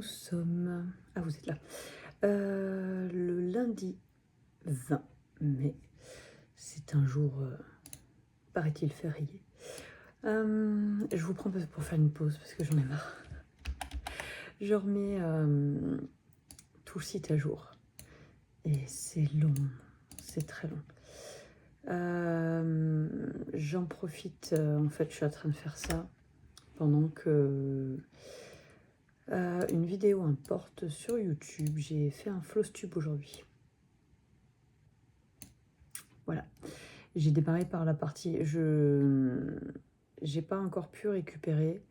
sommes... Ah, vous êtes là. Le lundi 20 mai. C'est un jour, paraît-il, férié. Je vous prends pour faire une pause parce que j'en ai marre. Je remets tout le site à jour. Et c'est long, c'est très long. J'en profite, en fait, je suis en train de faire ça pendant que une vidéo importe sur YouTube. J'ai fait un Flowstube aujourd'hui. Voilà. J'ai démarré par la partie... J'ai pas encore pu récupérer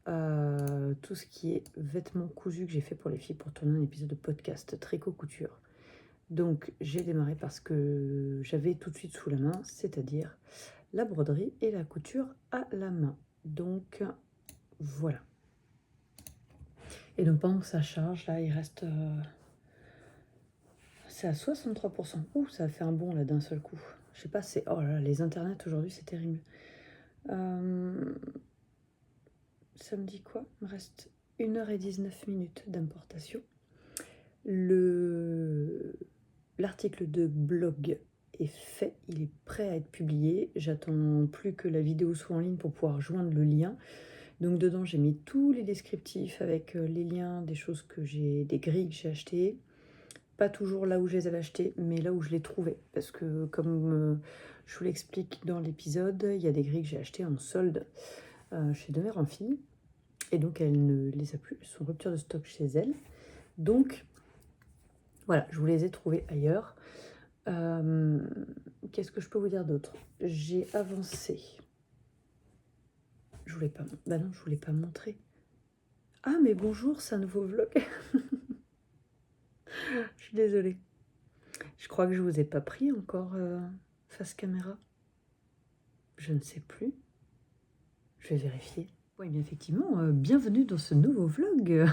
tout ce qui est vêtements cousus que j'ai fait pour les filles pour tourner un épisode de podcast tricot couture. Donc j'ai démarré parce que j'avais tout de suite sous la main, c'est-à-dire la broderie et la couture à la main. Donc voilà. Et donc pendant que ça charge, là il reste... c'est à 63%. Ouh, ça a fait un bond là d'un seul coup. Je sais pas, c'est... Oh là là, les internets aujourd'hui, c'est terrible. Samedi quoi? Il me reste 1h19 d'importation. L'article de blog est fait, il est prêt à être publié. J'attends plus que la vidéo soit en ligne pour pouvoir joindre le lien. Donc dedans, j'ai mis tous les descriptifs avec les liens des choses que j'ai, des grilles que j'ai achetées. Pas toujours là où je les avais achetées, mais là où je les trouvais. Parce que comme je vous l'explique dans l'épisode, il y a des grilles que j'ai achetées en solde chez Demeure en Fille. Et donc elle ne les a plus, elles sont en rupture de stock chez elle. Donc voilà, je vous les ai trouvées ailleurs. Qu'est-ce que je peux vous dire d'autre? J'ai avancé. Je voulais pas... Bah non, je voulais pas montrer. Ah mais bonjour, c'est un nouveau vlog. Je suis désolée. Je crois que je vous ai pas pris encore face caméra. Je ne sais plus. Je vais vérifier. Oui, bien effectivement, bienvenue dans ce nouveau vlog.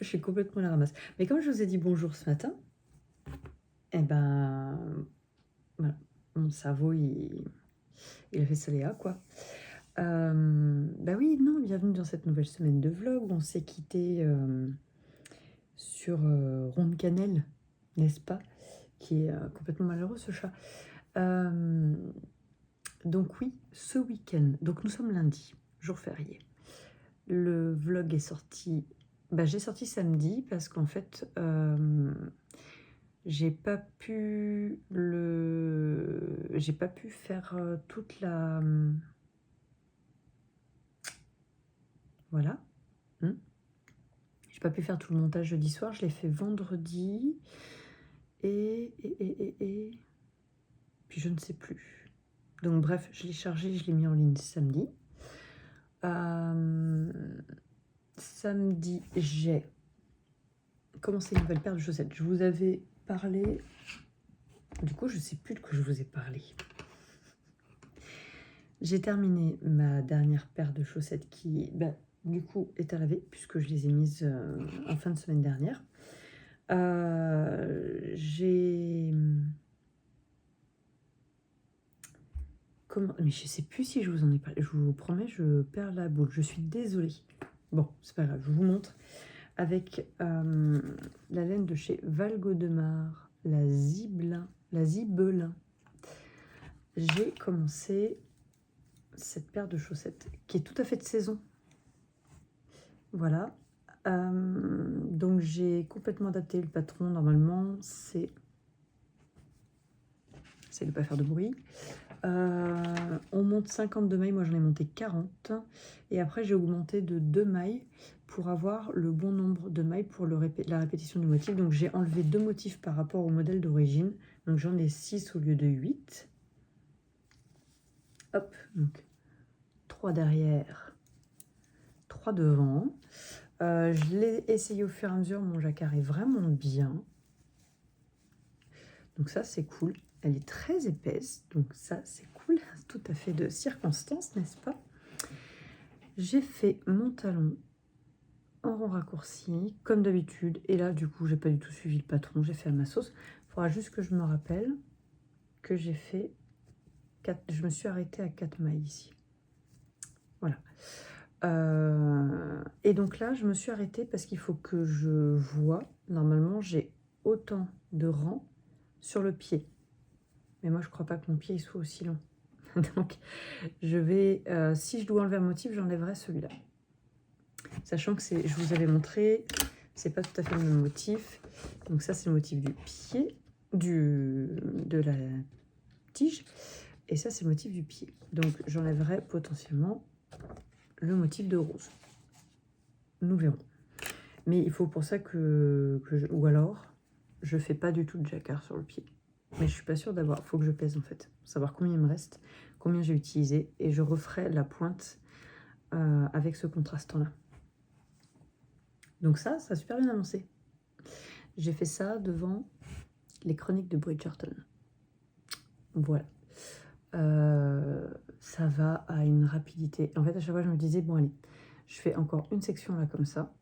Je suis complètement à la ramasse. Mais comme je vous ai dit bonjour ce matin, eh ben, voilà, mon cerveau, il a fait soléa, quoi. Bah oui, non, bienvenue dans cette nouvelle semaine de vlog. On s'est quitté sur Ronde Cannelle, n'est-ce pas? Qui est complètement malheureux, ce chat. Donc oui, ce week-end, donc nous sommes lundi, jour férié. Le vlog est sorti... Bah, j'ai sorti samedi parce qu'en fait... j'ai pas pu faire toute la... Voilà. J'ai pas pu faire tout le montage jeudi soir. Je l'ai fait vendredi. Et... Puis je ne sais plus. Donc bref, je l'ai chargé, je l'ai mis en ligne samedi. Samedi, j'ai commencé une nouvelle paire de chaussettes. Je vous avais parlé... Du coup, je sais plus de quoi je vous ai parlé. J'ai terminé ma dernière paire de chaussettes qui, du coup, est à laver puisque je les ai mises en fin de semaine dernière. Mais je sais plus si je vous en ai parlé. Je vous promets, je perds la boule. Je suis désolée. Bon, c'est pas grave, je vous montre. Avec la laine de chez Valgaudemar, la Zibelin. J'ai commencé cette paire de chaussettes qui est tout à fait de saison. Voilà. Donc j'ai complètement adapté le patron. Normalement, c'est de ne pas faire de bruit. On monte 52 mailles. Moi, j'en ai monté 40. Et après, j'ai augmenté de 2 mailles pour avoir le bon nombre de mailles pour la répétition du motif. Donc, j'ai enlevé 2 motifs par rapport au modèle d'origine. Donc, j'en ai 6 au lieu de 8. Hop, donc 3 derrière, 3 devant. Je l'ai essayé au fur et à mesure. Mon jacquard est vraiment bien. Donc ça, c'est cool. Elle est très épaisse. Donc ça, c'est cool. Tout à fait de circonstance, n'est-ce pas? J'ai fait mon talon en rond raccourci, comme d'habitude. Et là, du coup, j'ai pas du tout suivi le patron. J'ai fait à ma sauce. Il faudra juste que je me rappelle que j'ai fait 4... Je me suis arrêtée à 4 mailles ici. Voilà. Et donc là, je me suis arrêtée parce qu'il faut que je vois. Normalement, j'ai autant de rangs sur le pied. Mais moi, je crois pas que mon pied il soit aussi long. Donc, je vais, si je dois enlever un motif, j'enlèverai celui-là. Sachant que je vous avais montré, c'est pas tout à fait le même motif. Donc ça, c'est le motif du pied, de la tige. Et ça, c'est le motif du pied. Donc, j'enlèverai potentiellement le motif de rose. Nous verrons. Mais il faut pour ça ou alors, je fais pas du tout de jacquard sur le pied. Mais je suis pas sûre d'avoir. Faut que je pèse en fait, pour savoir combien il me reste, combien j'ai utilisé, et je referai la pointe avec ce contrastant-là. Donc ça a super bien avancé. J'ai fait ça devant les chroniques de Bridgerton. Voilà. Ça va à une rapidité. En fait, à chaque fois, je me disais, bon allez, je fais encore une section là comme ça,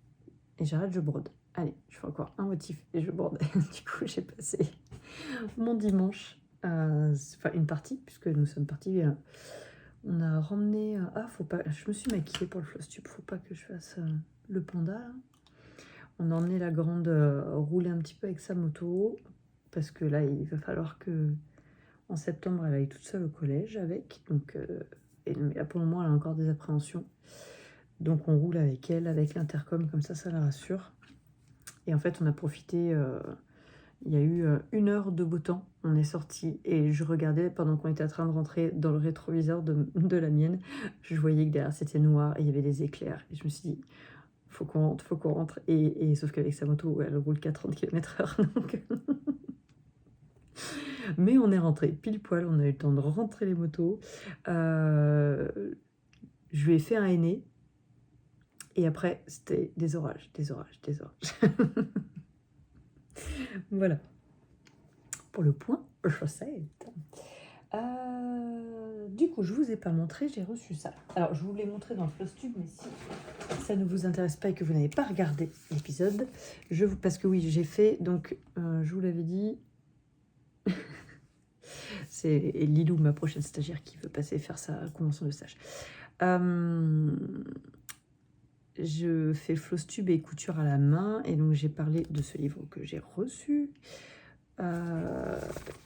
et j'arrête, je brode. Allez, je fais encore un motif et je brode. Du coup, j'ai passé mon dimanche, enfin une partie, puisque nous sommes partis. On a ramené. Faut pas. Je me suis maquillée pour le Flosstube. Faut pas que je fasse le panda. Là. On a emmené la grande rouler un petit peu avec sa moto, parce que là, il va falloir que en septembre, elle aille toute seule au collège avec. Donc, mais là, pour le moment, elle a encore des appréhensions. Donc, on roule avec elle, avec l'intercom, comme ça la rassure. Et en fait, on a profité. Il y a eu 1 heure de beau temps. On est sorti et je regardais pendant qu'on était en train de rentrer dans le rétroviseur de la mienne. Je voyais que derrière c'était noir et il y avait des éclairs. Et je me suis dit, faut qu'on rentre, faut qu'on rentre. Et sauf qu'avec sa moto, elle roule qu'à 30 km/h. Donc... Mais on est rentré pile poil. On a eu le temps de rentrer les motos. Je lui ai fait un henné. Et après, c'était des orages, des orages, des orages. Voilà. Pour le point chaussette. Du coup, je vous ai pas montré, j'ai reçu ça. Alors, je vous l'ai montré dans le Flosstube, mais si ça ne vous intéresse pas et que vous n'avez pas regardé l'épisode, parce que oui, j'ai fait, donc, je vous l'avais dit, c'est Lilou, ma prochaine stagiaire, qui veut passer faire sa convention de stage. Je fais Flosstube et couture à la main, et donc j'ai parlé de ce livre que j'ai reçu,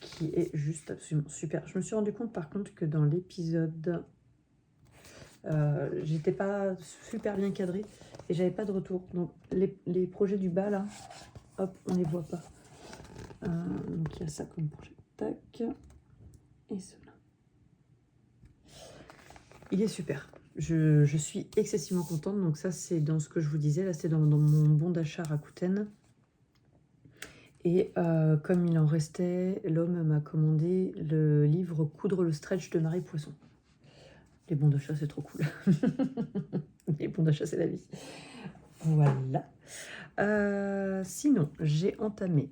qui est juste absolument super. Je me suis rendu compte par contre que dans l'épisode, j'étais pas super bien cadrée et j'avais pas de retour. Donc les projets du bas là, hop, on les voit pas. Donc il y a ça comme projet, tac, et cela. Il est super. Je suis excessivement contente. Donc ça c'est dans ce que je vous disais, là c'est dans mon bon d'achat Rakuten. Et comme il en restait, l'homme m'a commandé le livre Coudre le stretch de Marie Poisson. Les bons d'achat, c'est trop cool. Les bons d'achat, c'est la vie. Voilà. Sinon, j'ai entamé,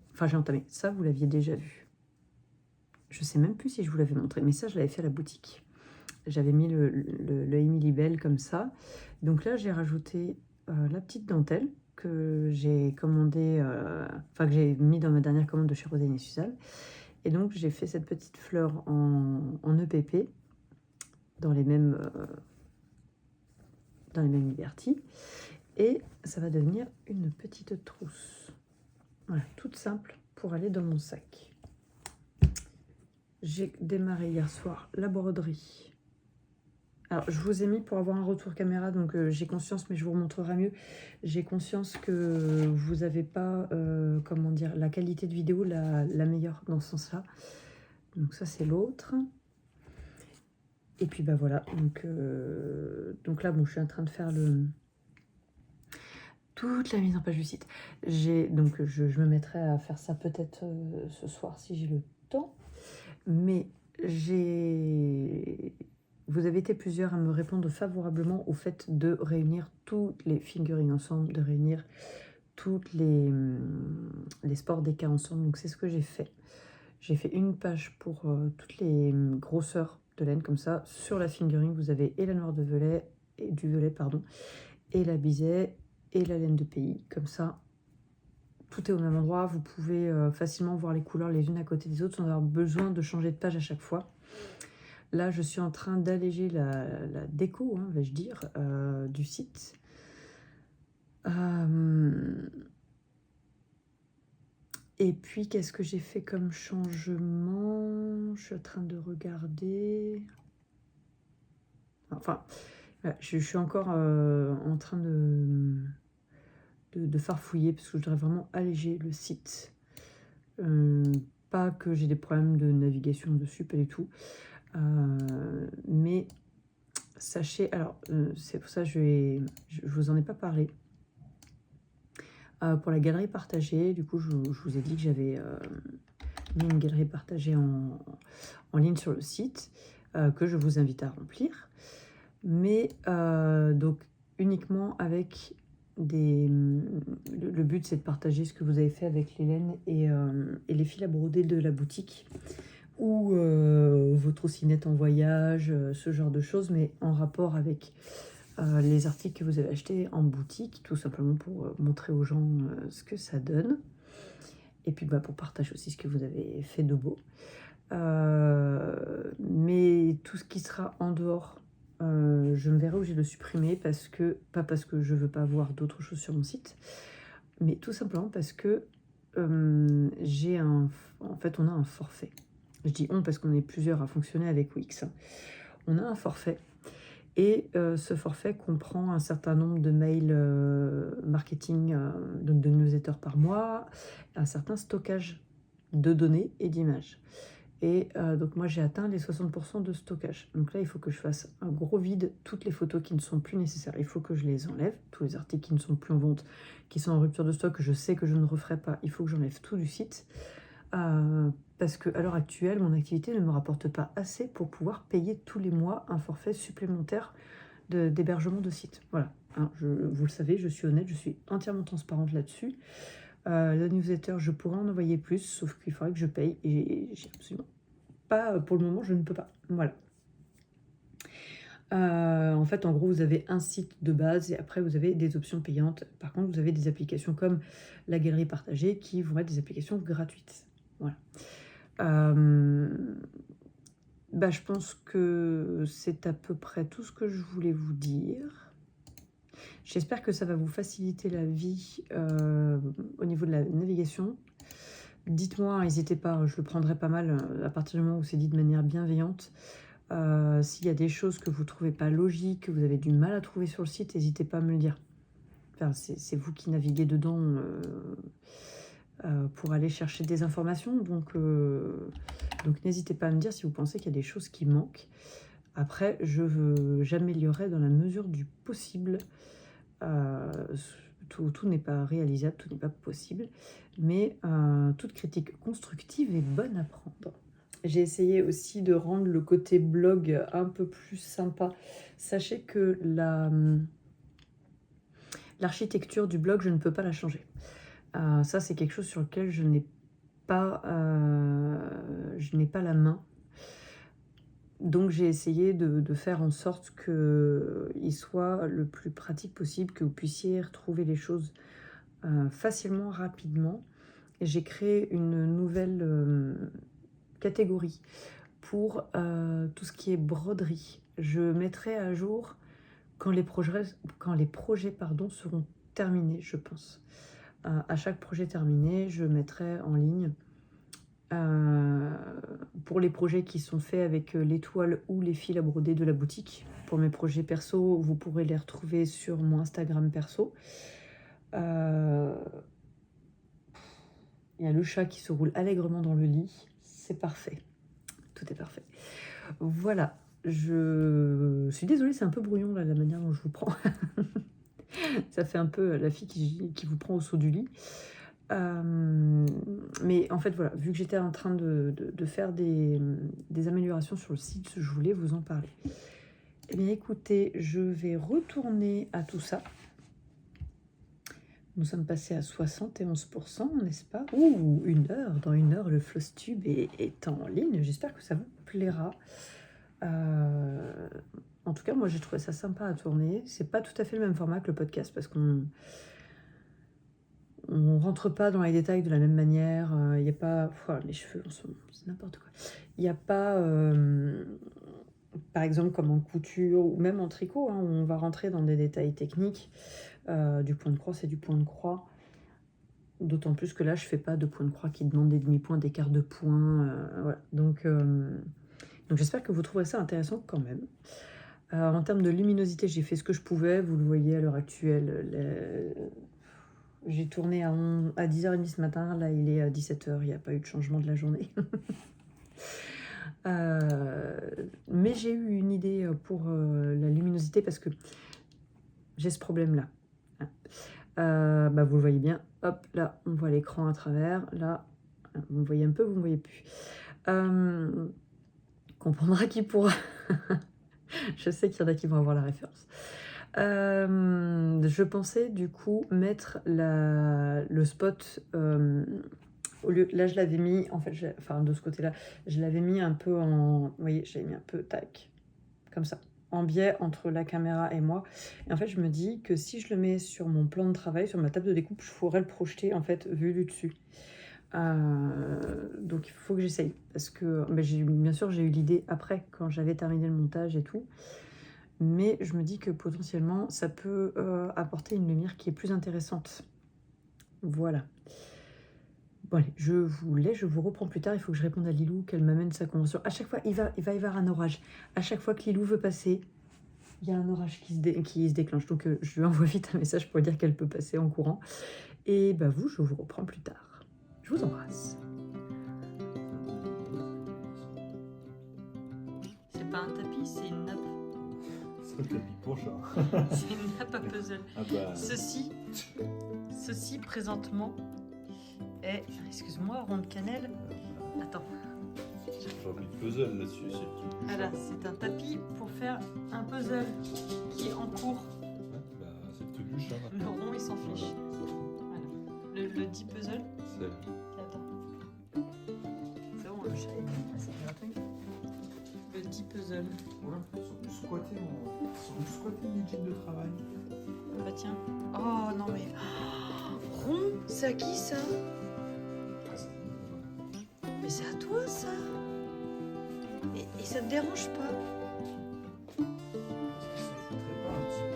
ça vous l'aviez déjà vu. Je sais même plus si je vous l'avais montré, mais ça, je l'avais fait à la boutique. J'avais mis le Emily Bell comme ça. Donc là, j'ai rajouté la petite dentelle que j'ai commandé, que j'ai mis dans ma dernière commande de chez Roséline et Suzanne. Et donc j'ai fait cette petite fleur en EPP dans les mêmes Liberty. Et ça va devenir une petite trousse. Voilà, toute simple pour aller dans mon sac. J'ai démarré hier soir la broderie. Alors, je vous ai mis pour avoir un retour caméra, donc j'ai conscience, mais je vous remontrerai mieux. J'ai conscience que vous n'avez pas, comment dire, la qualité de vidéo la meilleure dans ce sens-là. Donc ça, c'est l'autre. Et puis, bah voilà. Donc là, bon, je suis en train de faire toute la mise en page du site. Donc, je me mettrai à faire ça peut-être ce soir si j'ai le temps. Mais vous avez été plusieurs à me répondre favorablement au fait de réunir toutes les figurines ensemble, de réunir toutes les sports des cas ensemble. Donc c'est ce que j'ai fait. J'ai fait une page pour toutes les grosseurs de laine comme ça. Sur la figurine, vous avez et la noire de Velay, et la biset et la laine de pays. Comme ça, tout est au même endroit. Vous pouvez facilement voir les couleurs les unes à côté des autres sans avoir besoin de changer de page à chaque fois. Là, je suis en train d'alléger la déco, hein, vais-je dire, du site. Et puis, qu'est-ce que j'ai fait comme changement? Je suis en train de regarder. Enfin, voilà, je suis encore en train de farfouiller parce que je voudrais vraiment alléger le site. Pas que j'ai des problèmes de navigation dessus, pas du tout. Mais sachez, alors c'est pour ça que je vous en ai pas parlé. Pour la galerie partagée, du coup, je vous ai dit que j'avais mis une galerie partagée en ligne sur le site, que je vous invite à remplir. Mais donc uniquement avec le but, c'est de partager ce que vous avez fait avec l'Hélène et les fils à broder de la boutique, ou vos troussinettes en voyage, ce genre de choses, mais en rapport avec les articles que vous avez achetés en boutique, tout simplement pour montrer aux gens ce que ça donne. Et puis pour partager aussi ce que vous avez fait de beau. Mais tout ce qui sera en dehors, je me verrai obligée de le supprimer, pas parce que je veux pas voir d'autres choses sur mon site, mais tout simplement parce que en fait, on a un forfait. Je dis on parce qu'on est plusieurs à fonctionner avec Wix. On a un forfait. Et ce forfait comprend un certain nombre de mails marketing, donc de newsletters par mois, un certain stockage de données et d'images. Et donc moi j'ai atteint les 60% de stockage. Donc là il faut que je fasse un gros vide, toutes les photos qui ne sont plus nécessaires. Il faut que je les enlève, tous les articles qui ne sont plus en vente, qui sont en rupture de stock, que je sais que je ne referai pas. Il faut que j'enlève tout du site. Parce qu'à l'heure actuelle, mon activité ne me rapporte pas assez pour pouvoir payer tous les mois un forfait supplémentaire d'hébergement de site. Voilà, hein, vous le savez, je suis honnête, je suis entièrement transparente là-dessus. La newsletter, je pourrais en envoyer plus, sauf qu'il faudrait que je paye, et j'ai absolument pas, pour le moment, je ne peux pas. Voilà. En fait, en gros, vous avez un site de base et après, vous avez des options payantes. Par contre, vous avez des applications comme la galerie partagée qui vont être des applications gratuites. Voilà. Je pense que c'est à peu près tout ce que je voulais vous dire. J'espère que ça va vous faciliter la vie au niveau de la navigation. Dites-moi, n'hésitez pas, je le prendrai pas mal à partir du moment où c'est dit de manière bienveillante. S'il y a des choses que vous ne trouvez pas logiques, que vous avez du mal à trouver sur le site, n'hésitez pas à me le dire. Enfin, c'est vous qui naviguez dedans pour aller chercher des informations. Donc n'hésitez pas à me dire si vous pensez qu'il y a des choses qui manquent. Après, j'améliorerai dans la mesure du possible. Tout n'est pas réalisable, tout n'est pas possible. Mais toute critique constructive est bonne à prendre. J'ai essayé aussi de rendre le côté blog un peu plus sympa. Sachez que l'architecture du blog, je ne peux pas la changer. Ça, c'est quelque chose sur lequel je n'ai pas la main. Donc j'ai essayé de faire en sorte qu'il soit le plus pratique possible, que vous puissiez retrouver les choses facilement, rapidement. Et j'ai créé une nouvelle catégorie pour tout ce qui est broderie. Je mettrai à jour quand les projets seront terminés, je pense. À chaque projet terminé, je mettrai en ligne pour les projets qui sont faits avec les toiles ou les fils à broder de la boutique. Pour mes projets perso, vous pourrez les retrouver sur mon Instagram perso. Il y a le chat qui se roule allègrement dans le lit. C'est parfait. Tout est parfait. Voilà. Je suis désolée, c'est un peu brouillon là, la manière dont je vous prends. Ça fait un peu la fille qui vous prend au saut du lit. Mais en fait, voilà, vu que j'étais en train de faire des améliorations sur le site, je voulais vous en parler. Eh bien, écoutez, je vais retourner à tout ça. Nous sommes passés à 71%, n'est-ce pas? Ouh, 1 heure. Dans 1 heure, le Flosstube est en ligne. J'espère que ça vous plaira. En tout cas, moi, j'ai trouvé ça sympa à tourner. C'est pas tout à fait le même format que le podcast parce qu'on rentre pas dans les détails de la même manière. Il n'y a pas... les cheveux, en ce moment, c'est n'importe quoi. Il n'y a pas... par exemple comme en couture ou même en tricot, hein, où on va rentrer dans des détails techniques, du point de croix, c'est du point de croix. D'autant plus que là, je fais pas de point de croix qui demande des demi-points, des quarts de point, voilà. Donc j'espère que vous trouverez ça intéressant quand même. En termes de luminosité, j'ai fait ce que je pouvais. Vous le voyez à l'heure actuelle, j'ai tourné à 10h30 ce matin. Là, il est à 17h. Il n'y a pas eu de changement de la journée. Mais j'ai eu une idée pour la luminosité parce que j'ai ce problème-là. Vous le voyez bien. Hop, là, on voit l'écran à travers. Là, vous me voyez un peu, vous ne me voyez plus. Comprendra qui pourra. Je sais qu'il y en a qui vont avoir la référence. Je pensais du coup mettre le spot au lieu. Là, je l'avais mis, en fait, de ce côté-là, je l'avais mis un peu en. Vous voyez, j'avais mis un peu tac, comme ça, en biais entre la caméra et moi. Et en fait, je me dis que si je le mets sur mon plan de travail, sur ma table de découpe, je pourrais le projeter en fait vu du dessus. Donc il faut que j'essaye parce que bien sûr j'ai eu l'idée après quand j'avais terminé le montage et tout, mais je me dis que potentiellement ça peut apporter une lumière qui est plus intéressante. Voilà. Bon allez, je vous laisse, je vous reprends plus tard. Il faut que je réponde à Lilou, qu'elle m'amène sa convention. À chaque fois il va y avoir un orage. À chaque fois que Lilou veut passer, il y a un orage qui se déclenche. Donc je lui envoie vite un message pour lui dire qu'elle peut passer en courant. Et je vous reprends plus tard. Je vous embrasse. C'est pas un tapis, c'est une nappe. C'est un tapis pour chat. C'est une nappe à puzzle. Ceci présentement est, excuse-moi, rond de cannelle. Attends. J'ai pas mis de puzzle là-dessus, c'est le truc du Voilà, chat. c'est un tapis pour faire un puzzle qui est en cours. C'est le truc du chat. Le rond, il s'en fiche. Voilà. Le dit puzzle. C'est Attends. C'est bon, le chat est assez gratuit. Le dit puzzle. Ouais, ils sont venus squatter mes jeans de travail. Bah tiens. Oh non mais. Rond, c'est à qui ça? Mais c'est à toi ça. Et ça te dérange pas? Ça foutrait pas un petit peu.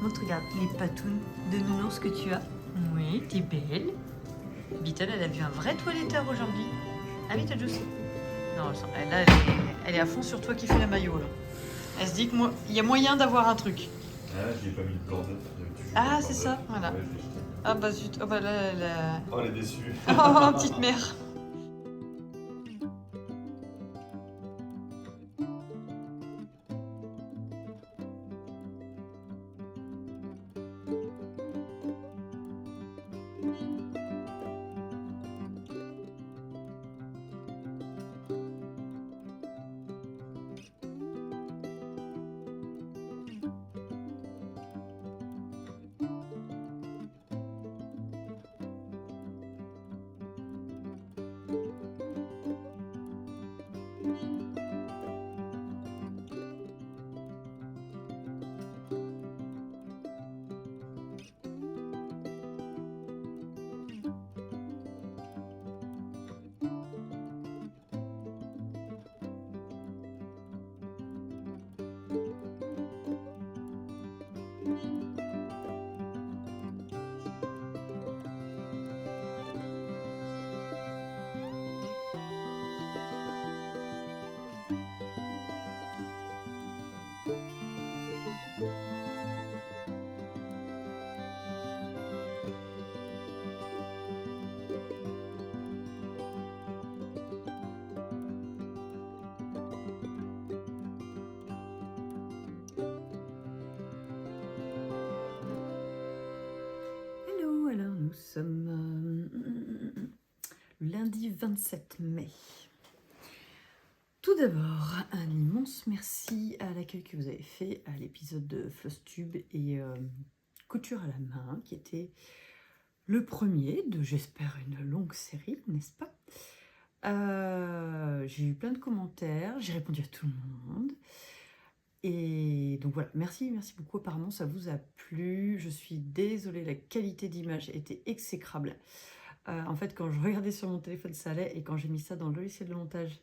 Montre, regarde, les patounes de nounours que tu as. Oui, t'es belle. Beetle, elle a vu un vrai toiletteur aujourd'hui. Ah oui, Beetlejuice. Non, là, elle est à fond sur toi qui fais la maillot, là. Elle se dit qu'il y a moyen d'avoir un truc. Ah, j'ai pas mis le blanc d'œuf. Ah, c'est ça, voilà. Ouais, je l'ai jeté. Ah bah zut, oh bah là, Oh, elle est déçue. Oh, petite mère. Nous sommes lundi 27 mai. Tout d'abord, un immense merci à l'accueil que vous avez fait à l'épisode de Flosstube et Couture à la main, qui était le premier de, j'espère, une longue série, n'est-ce pas? J'ai eu plein de commentaires, j'ai répondu à tout le monde. Et donc voilà, merci beaucoup, apparemment ça vous a plu. Je suis désolée, la qualité d'image était exécrable. En fait, quand je regardais sur mon téléphone, ça allait, et quand j'ai mis ça dans le logiciel de montage,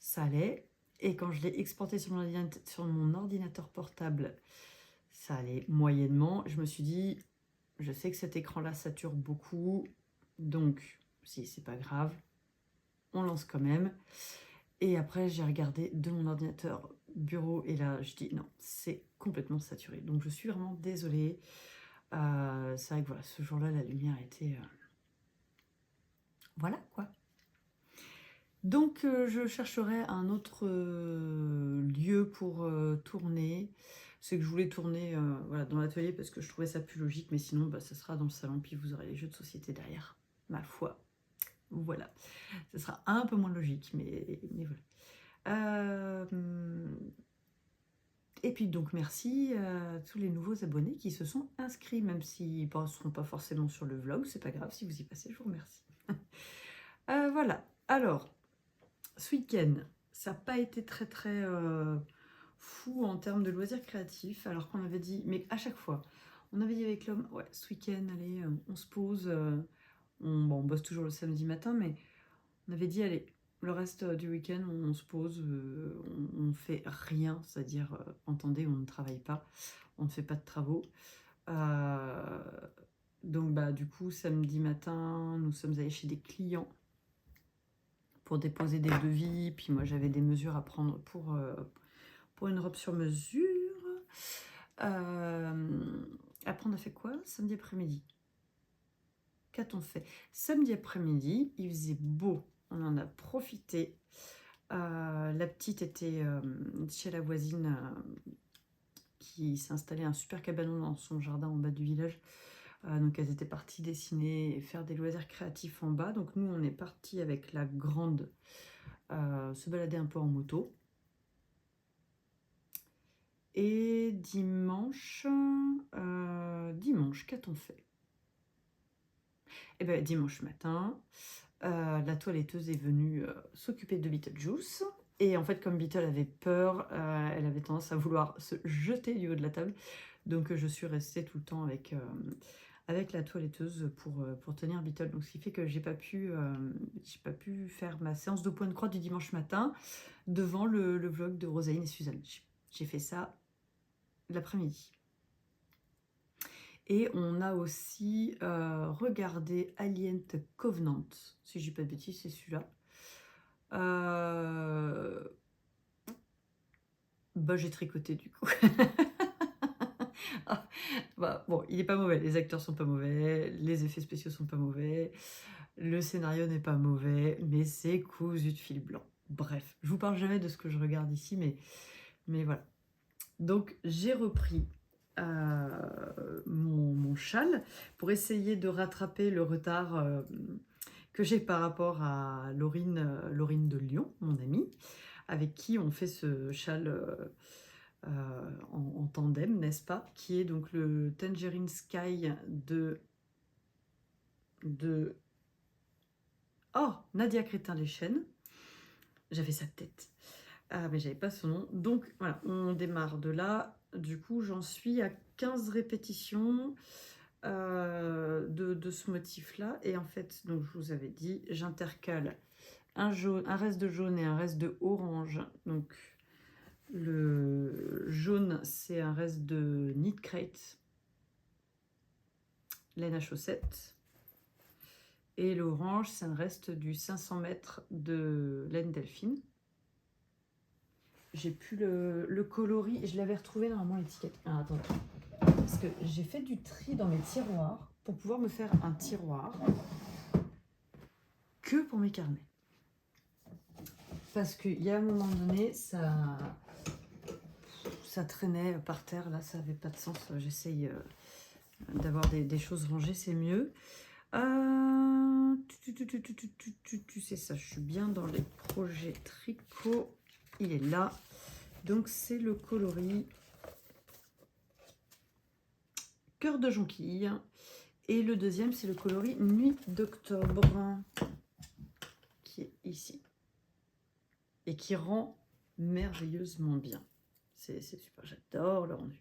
ça allait. Et quand je l'ai exporté sur mon ordinateur portable, ça allait moyennement. Je me suis dit, je sais que cet écran-là sature beaucoup, donc si c'est pas grave, on lance quand même. Et après, j'ai regardé de mon ordinateur bureau et là, je dis non, c'est complètement saturé. Donc, je suis vraiment désolée. C'est vrai que voilà, ce jour-là, la lumière était... Voilà, quoi. Donc, je chercherai un autre lieu pour tourner. C'est que je voulais tourner voilà, dans l'atelier parce que je trouvais ça plus logique. Mais sinon, bah, ça sera dans le salon, puis vous aurez les jeux de société derrière. Ma foi. Voilà. Ce sera un peu moins logique, mais voilà. Et puis donc merci à tous les nouveaux abonnés qui se sont inscrits, même s'ils ne passeront pas forcément sur le vlog, c'est pas grave, si vous y passez, je vous remercie. Voilà, alors, ce week-end, ça n'a pas été très fou en termes de loisirs créatifs, alors qu'on avait dit, mais à chaque fois, on avait dit avec l'homme, ouais, ce week-end, allez, on se pose, on bosse toujours le samedi matin, mais on avait dit, allez, le reste du week-end, on se pose, on fait rien, c'est-à-dire, entendez, on ne travaille pas, on ne fait pas de travaux. Donc, bah, du coup, samedi matin, nous sommes allés chez des clients pour déposer des devis, puis moi, j'avais des mesures à prendre pour une robe sur mesure. Après, on a fait quoi? Samedi après-midi. Qu'a-t-on fait? Samedi après-midi, il faisait beau. On en a profité. La petite était chez la voisine qui s'est installée un super cabanon dans son jardin en bas du village. Donc elles étaient parties dessiner et faire des loisirs créatifs en bas. Donc nous, on est partis avec la grande se balader un peu en moto. Et dimanche, qu'a-t-on fait? Eh bien, dimanche matin, la toiletteuse est venue s'occuper de Beetlejuice. Et en fait, comme Beetle avait peur, elle avait tendance à vouloir se jeter du haut de la table. Donc, je suis restée tout le temps avec la toiletteuse pour tenir Beetle. Donc, ce qui fait que j'ai pas pu faire ma séance de point de croix du dimanche matin devant le vlog de Rosaline et Suzanne. J'ai fait ça l'après-midi. Et on a aussi regardé Alien Covenant, si je dis pas de bêtises, c'est celui-là. Bah, j'ai tricoté du coup. Bah, bon, il est pas mauvais, les acteurs sont pas mauvais, les effets spéciaux sont pas mauvais, le scénario n'est pas mauvais, mais c'est cousu de fil blanc. Bref, je vous parle jamais de ce que je regarde ici, mais voilà. Donc j'ai repris mon châle pour essayer de rattraper le retard que j'ai par rapport à Laurine de Lyon, mon amie, avec qui on fait ce châle en tandem, n'est-ce pas? Qui est donc le Tangerine Sky de Nadia Crétin-Leschène. J'avais sa tête. Mais j'avais pas son nom. Donc voilà, on démarre de là. Du coup, j'en suis à 15 répétitions de ce motif-là. Et en fait, donc, je vous avais dit, j'intercale un reste de jaune et un reste de orange. Donc, le jaune, c'est un reste de Knit Crate, laine à chaussettes. Et l'orange, c'est un reste du 500 mètres de laine Delphine. J'ai plus le coloris, je l'avais retrouvé normalement l'étiquette. Ah, attends, parce que j'ai fait du tri dans mes tiroirs pour pouvoir me faire un tiroir que pour mes carnets. Parce qu'il y a un moment donné, ça traînait par terre, là, ça n'avait pas de sens. J'essaye D'avoir des choses rangées, c'est mieux. Tu sais ça, je suis bien dans les projets tricot. Il est là. Donc c'est le coloris Cœur de jonquille. Et le deuxième, c'est le coloris Nuit d'octobre, qui est ici. Et qui rend merveilleusement bien. C'est super, j'adore le rendu.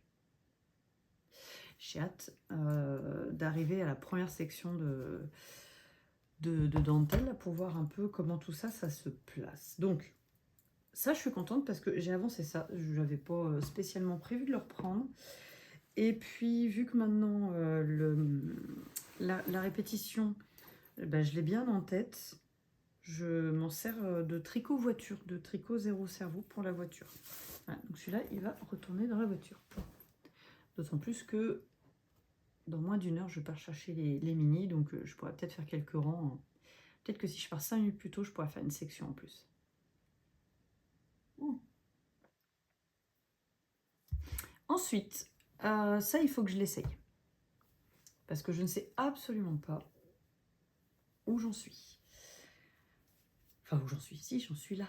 J'ai hâte d'arriver à la première section de dentelle pour voir un peu comment tout ça, ça se place. Donc, ça, je suis contente parce que j'ai avancé ça. Je n'avais pas spécialement prévu de le reprendre. Et puis, vu que maintenant, la répétition, ben, je l'ai bien en tête, je m'en sers de tricot voiture, de tricot zéro cerveau pour la voiture. Voilà, donc celui-là, il va retourner dans la voiture. D'autant plus que dans moins d'une heure, je pars chercher les minis, donc je pourrais peut-être faire quelques rangs. Peut-être que si je pars 5 minutes plus tôt, je pourrais faire une section en plus. Ensuite, ça, il faut que je l'essaye. Parce que je ne sais absolument pas où j'en suis. Enfin, où j'en suis, si, j'en suis là.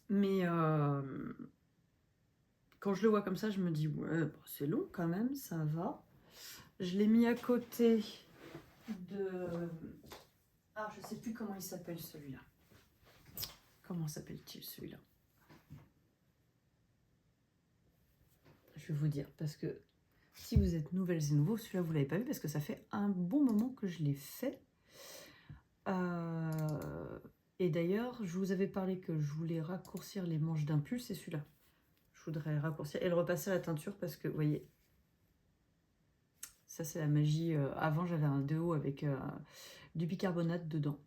Mais quand je le vois comme ça, je me dis, ouais, bon, c'est long quand même, ça va. Je l'ai mis à côté de... Ah, je sais plus comment il s'appelle celui-là. Comment s'appelle-t-il celui-là? Je vais vous dire, parce que si vous êtes nouvelles et nouveaux, celui-là, vous ne l'avez pas vu, parce que ça fait un bon moment que je l'ai fait. Et d'ailleurs, je vous avais parlé que je voulais raccourcir les manches d'impulse, c'est celui-là. Je voudrais raccourcir et le repasser à la teinture, parce que, vous voyez, ça c'est la magie. Avant, j'avais un déo avec du bicarbonate dedans.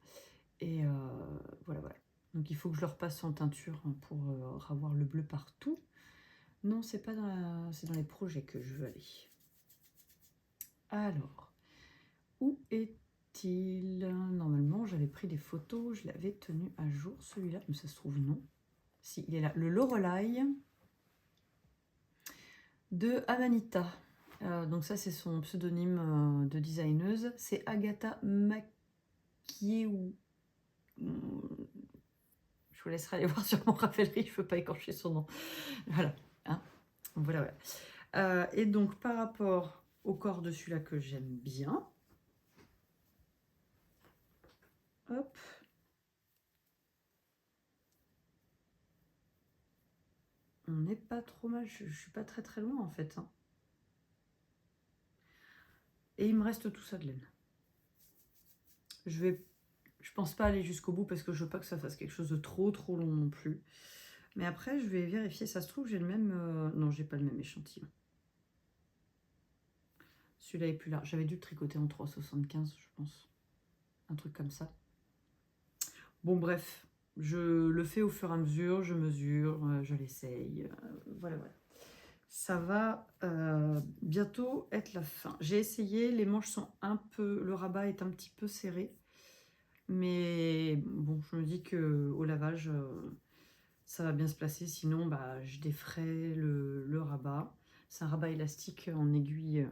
Et voilà, voilà. Donc il faut que je le repasse en teinture pour avoir le bleu partout. Non, c'est pas dans c'est dans les projets que je veux aller. Alors, où est-il? Normalement, j'avais pris des photos, je l'avais tenu à jour, celui-là, mais ça se trouve non. Si, il est là. Le Lorelai de Amanita. Donc ça, c'est son pseudonyme de designeuse. C'est Agatha Makieu. Je vous laisserai aller voir sur mon Ravelry, je ne peux pas écorcher son nom. Voilà. Hein, voilà, voilà. Et donc, par rapport au corps de celui-là que j'aime bien, hop. On n'est pas trop mal, je suis pas très très loin en fait. Hein. Et il me reste tout ça de laine. Je pense pas aller jusqu'au bout parce que je veux pas que ça fasse quelque chose de trop long non plus. Mais après, je vais vérifier, ça se trouve, j'ai le même... Non, j'ai pas le même échantillon. Celui-là est plus large. J'avais dû le tricoter en 3,75, je pense. Un truc comme ça. Bon, bref, je le fais au fur et à mesure, je mesure, je l'essaye. Voilà, voilà. Ça va bientôt être la fin. J'ai essayé, les manches sont un peu... Le rabat est un petit peu serré. Mais bon, je me dis qu'au lavage, ça va bien se placer. Sinon, bah, je déferai le rabat. C'est un rabat élastique en aiguille...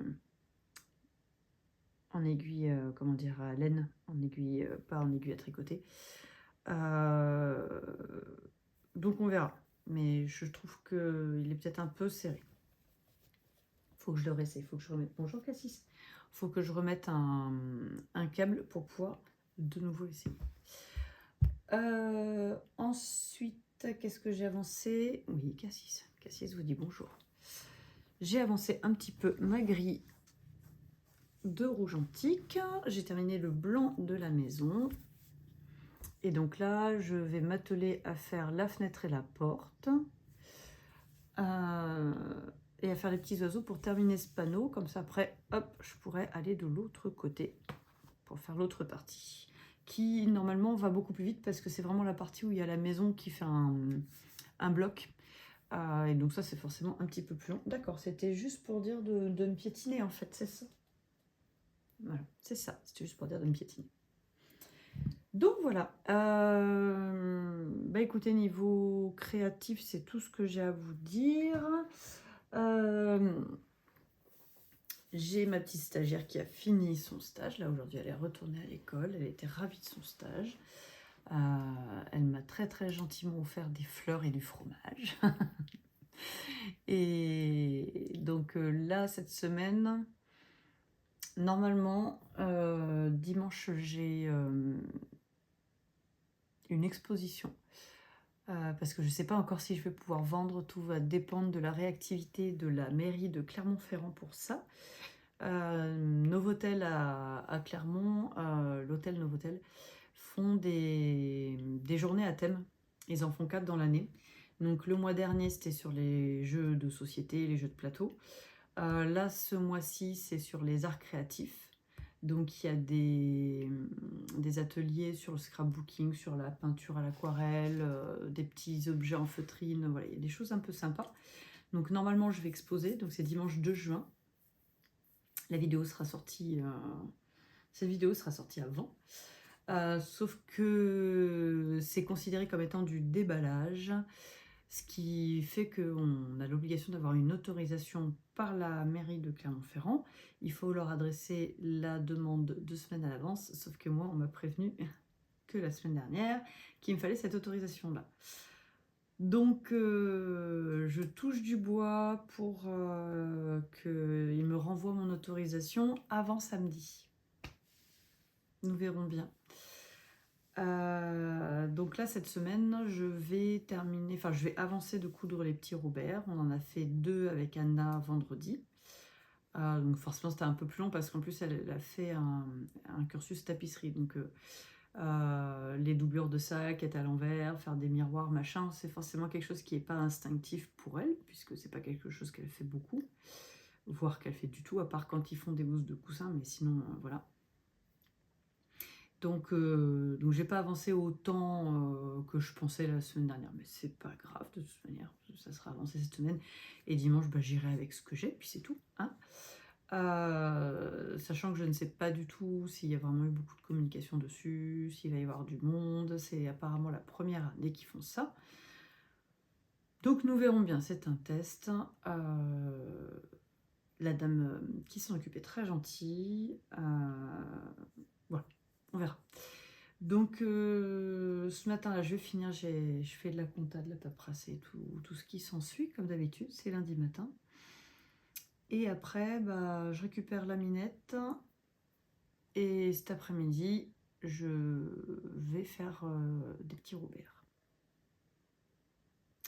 comment dire, à laine, en aiguille, pas en aiguille à tricoter. Donc on verra. Mais je trouve qu'il est peut-être un peu serré. Faut que je le réessaye, faut que je remette... Bonjour Cassis. Faut que je remette un câble pour pouvoir de nouveau essayer. Ensuite, qu'est-ce que j'ai avancé? Oui, Cassis. Cassis vous dit bonjour. J'ai avancé un petit peu ma grille de rouge antique. J'ai terminé le blanc de la maison. Et donc là, je vais m'atteler à faire la fenêtre et la porte. Et à faire les petits oiseaux pour terminer ce panneau. Comme ça, après, hop, je pourrais aller de l'autre côté pour faire l'autre partie. Qui, normalement, va beaucoup plus vite parce que c'est vraiment la partie où il y a la maison qui fait un bloc. Et donc ça, c'est forcément un petit peu plus long. D'accord, c'était juste pour dire de me piétiner, en fait, c'est ça. Voilà, c'est ça. C'était juste pour dire de me piétiner. Donc voilà, bah écoutez, niveau créatif, c'est tout ce que j'ai à vous dire. J'ai ma petite stagiaire qui a fini son stage. Là, aujourd'hui, elle est retournée à l'école. Elle était ravie de son stage. Elle m'a très, très gentiment offert des fleurs et du fromage. Et donc là, cette semaine, normalement, dimanche, j'ai une exposition. Parce que je ne sais pas encore si je vais pouvoir vendre. Tout va dépendre de la réactivité de la mairie de Clermont-Ferrand pour ça. Novotel à Clermont, l'hôtel Novotel, font des journées à thème. Ils en font 4 dans l'année. Donc le mois dernier, c'était sur les jeux de société, les jeux de plateau. Là, ce mois-ci, c'est sur les arts créatifs. Donc il y a des ateliers sur le scrapbooking, sur la peinture à l'aquarelle, des petits objets en feutrine, voilà, il y a des choses un peu sympas. Donc normalement, je vais exposer, donc c'est dimanche 2 juin. La vidéo sera sortie, cette vidéo sera sortie avant. Sauf que c'est considéré comme étant du déballage, ce qui fait qu'on a l'obligation d'avoir une autorisation par la mairie de Clermont-Ferrand. Il faut leur adresser la demande 2 semaines à l'avance, sauf que moi, on m'a prévenu que la semaine dernière qu'il me fallait cette autorisation-là. Donc, je touche du bois pour qu'il me renvoie mon autorisation avant samedi. Nous verrons bien. Donc là, cette semaine, je vais terminer, enfin, je vais avancer de coudre les petits Robert. On en a fait 2 avec Anna vendredi. Donc forcément, c'était un peu plus long parce qu'en plus, elle a fait un cursus tapisserie. Donc, les doublures de sacs, être à l'envers, faire des miroirs, machin, c'est forcément quelque chose qui n'est pas instinctif pour elle, puisque c'est pas quelque chose qu'elle fait beaucoup, voire qu'elle fait du tout, à part quand ils font des mousses de coussin, mais sinon, voilà. Donc j'ai pas avancé autant que je pensais la semaine dernière, mais c'est pas grave, de toute manière, ça sera avancé cette semaine, et dimanche, bah, j'irai avec ce que j'ai, puis c'est tout, hein. Sachant que je ne sais pas du tout s'il y a vraiment eu beaucoup de communication dessus, s'il va y avoir du monde. C'est apparemment la première année qu'ils font ça. Donc nous verrons bien, c'est un test. La dame qui s'en occupe est très gentille. Voilà, on verra. Donc ce matin là, je vais finir, je fais de la compta, de la paperasse et tout ce qui s'ensuit, comme d'habitude, c'est lundi matin. Et après, bah, je récupère la minette. Et cet après-midi, je vais faire des petits Robert.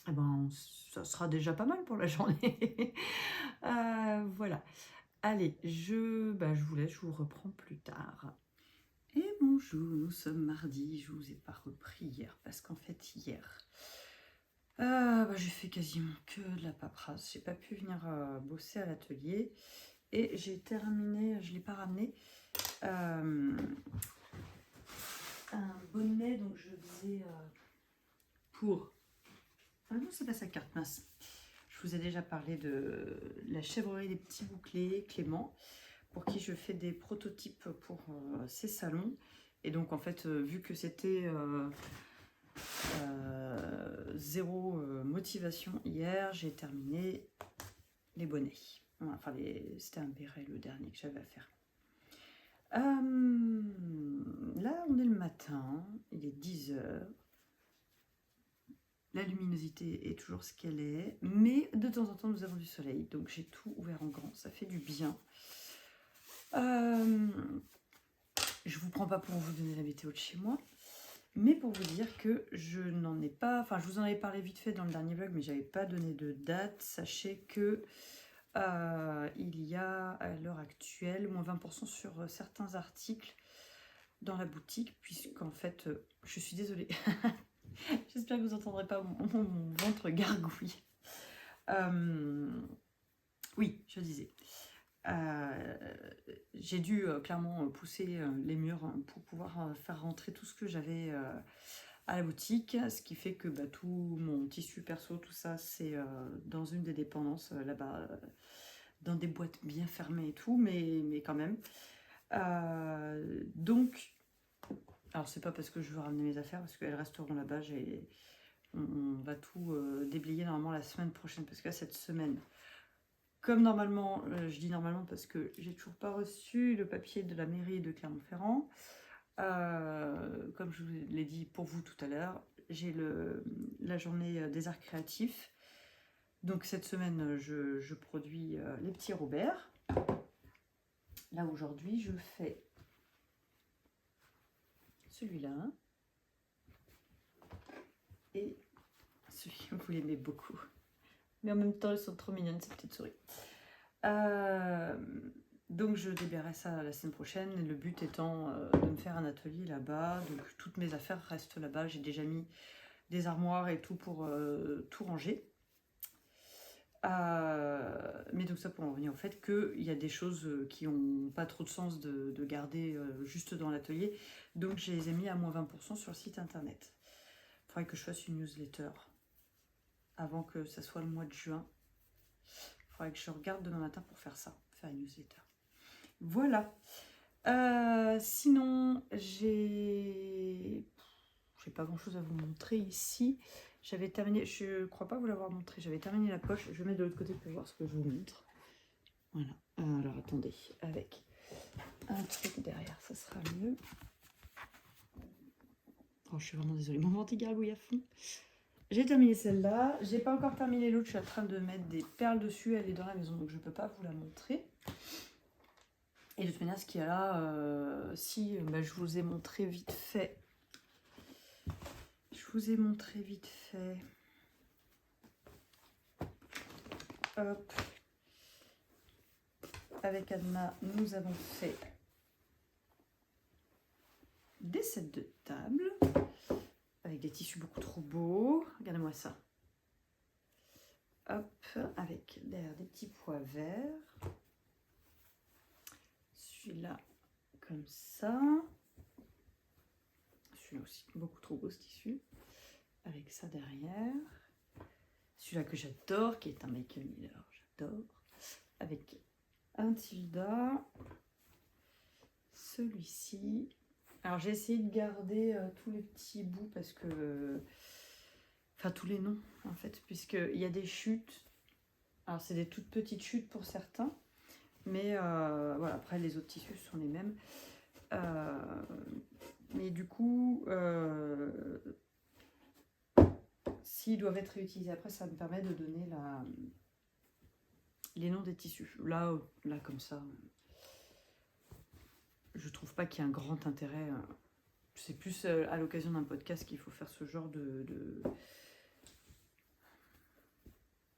Eh ben, ça sera déjà pas mal pour la journée. Voilà. Allez, je vous laisse, je vous reprends plus tard. Et bonjour, nous sommes mardi, je vous ai pas repris hier, parce qu'en fait, hier, j'ai fait quasiment que de la paperasse. J'ai pas pu venir bosser à l'atelier. Et j'ai terminé, je ne l'ai pas ramené, un bonnet, donc je faisais pour... Ah non, c'est pas sa carte, mince. Je vous ai déjà parlé de la chèvrerie des petits bouclés, Clément, pour qui je fais des prototypes pour ses salons. Et donc en fait, vu que c'était zéro motivation hier, j'ai terminé les bonnets. Enfin, c'était un béret le dernier que j'avais à faire. Là, on est le matin, il est 10h. La luminosité est toujours ce qu'elle est, mais de temps en temps, nous avons du soleil, donc j'ai tout ouvert en grand, ça fait du bien. Je vous prends pas pour vous donner la météo de chez moi, mais pour vous dire que je n'en ai pas... Enfin, je vous en avais parlé vite fait dans le dernier vlog, mais j'avais pas donné de date. Sachez que il y a à l'heure actuelle moins 20% sur certains articles dans la boutique, puisqu'en fait, je suis désolée, j'espère que vous n'entendrez pas mon ventre gargouiller. Oui, je disais, j'ai dû clairement pousser les murs pour pouvoir faire rentrer tout ce que j'avais à la boutique, ce qui fait que tout mon tissu perso, tout ça, c'est dans une des dépendances là-bas, dans des boîtes bien fermées et tout, mais quand même. Donc, alors c'est pas parce que je veux ramener mes affaires, parce qu'elles resteront là-bas, on va tout déblayer normalement la semaine prochaine, parce que là, cette semaine, comme normalement, je dis normalement parce que j'ai toujours pas reçu le papier de la mairie de Clermont-Ferrand. Comme je vous l'ai dit pour vous tout à l'heure, j'ai la journée des arts créatifs. Donc cette semaine, je produis les petits Robert. Là aujourd'hui, je fais celui-là et celui-là, vous l'aimez beaucoup. Mais en même temps, elles sont trop mignonnes, ces petites souris. Donc je libérerai ça la semaine prochaine. Et le but étant de me faire un atelier là-bas. Donc toutes mes affaires restent là-bas. J'ai déjà mis des armoires et tout pour tout ranger. Mais donc ça pour en revenir au fait qu'il y a des choses qui n'ont pas trop de sens de garder juste dans l'atelier. Donc je les ai mis à moins 20% sur le site internet. Il faudrait que je fasse une newsletter avant que ça soit le mois de juin. Il faudrait que je regarde demain matin pour faire ça, faire une newsletter. Voilà. Sinon, j'ai pas grand chose à vous montrer ici. J'avais terminé, je crois pas vous l'avoir montré, j'avais terminé la poche. Je vais mettre de l'autre côté pour voir ce que je vous montre. Voilà. Alors attendez, avec un truc derrière, ça sera mieux. Oh, je suis vraiment désolée, mon ventre gargouille à fond. J'ai terminé celle-là. J'ai pas encore terminé l'autre. Je suis en train de mettre des perles dessus. Elle est dans la maison, donc je peux pas vous la montrer. Et de toute manière, ce qu'il y a là, je vous ai montré vite fait. Hop. Avec Anna, nous avons fait des sets de table avec des tissus beaucoup trop beaux. Regardez-moi ça. Hop, avec derrière des petits pois verts. Celui-là, comme ça. Celui-là aussi, beaucoup trop beau ce tissu. Avec ça derrière. Celui-là que j'adore, qui est un Michael Miller, j'adore. Avec un Tilda. Celui-ci. Alors j'ai essayé de garder tous les petits bouts parce que... Enfin tous les noms en fait, puisqu'il y a des chutes. Alors c'est des toutes petites chutes pour certains. Mais voilà, après les autres tissus sont les mêmes. Mais du coup, s'ils doivent être réutilisés après, ça me permet de donner les noms des tissus. Là comme ça, je trouve pas qu'il y ait un grand intérêt. C'est plus à l'occasion d'un podcast qu'il faut faire ce genre de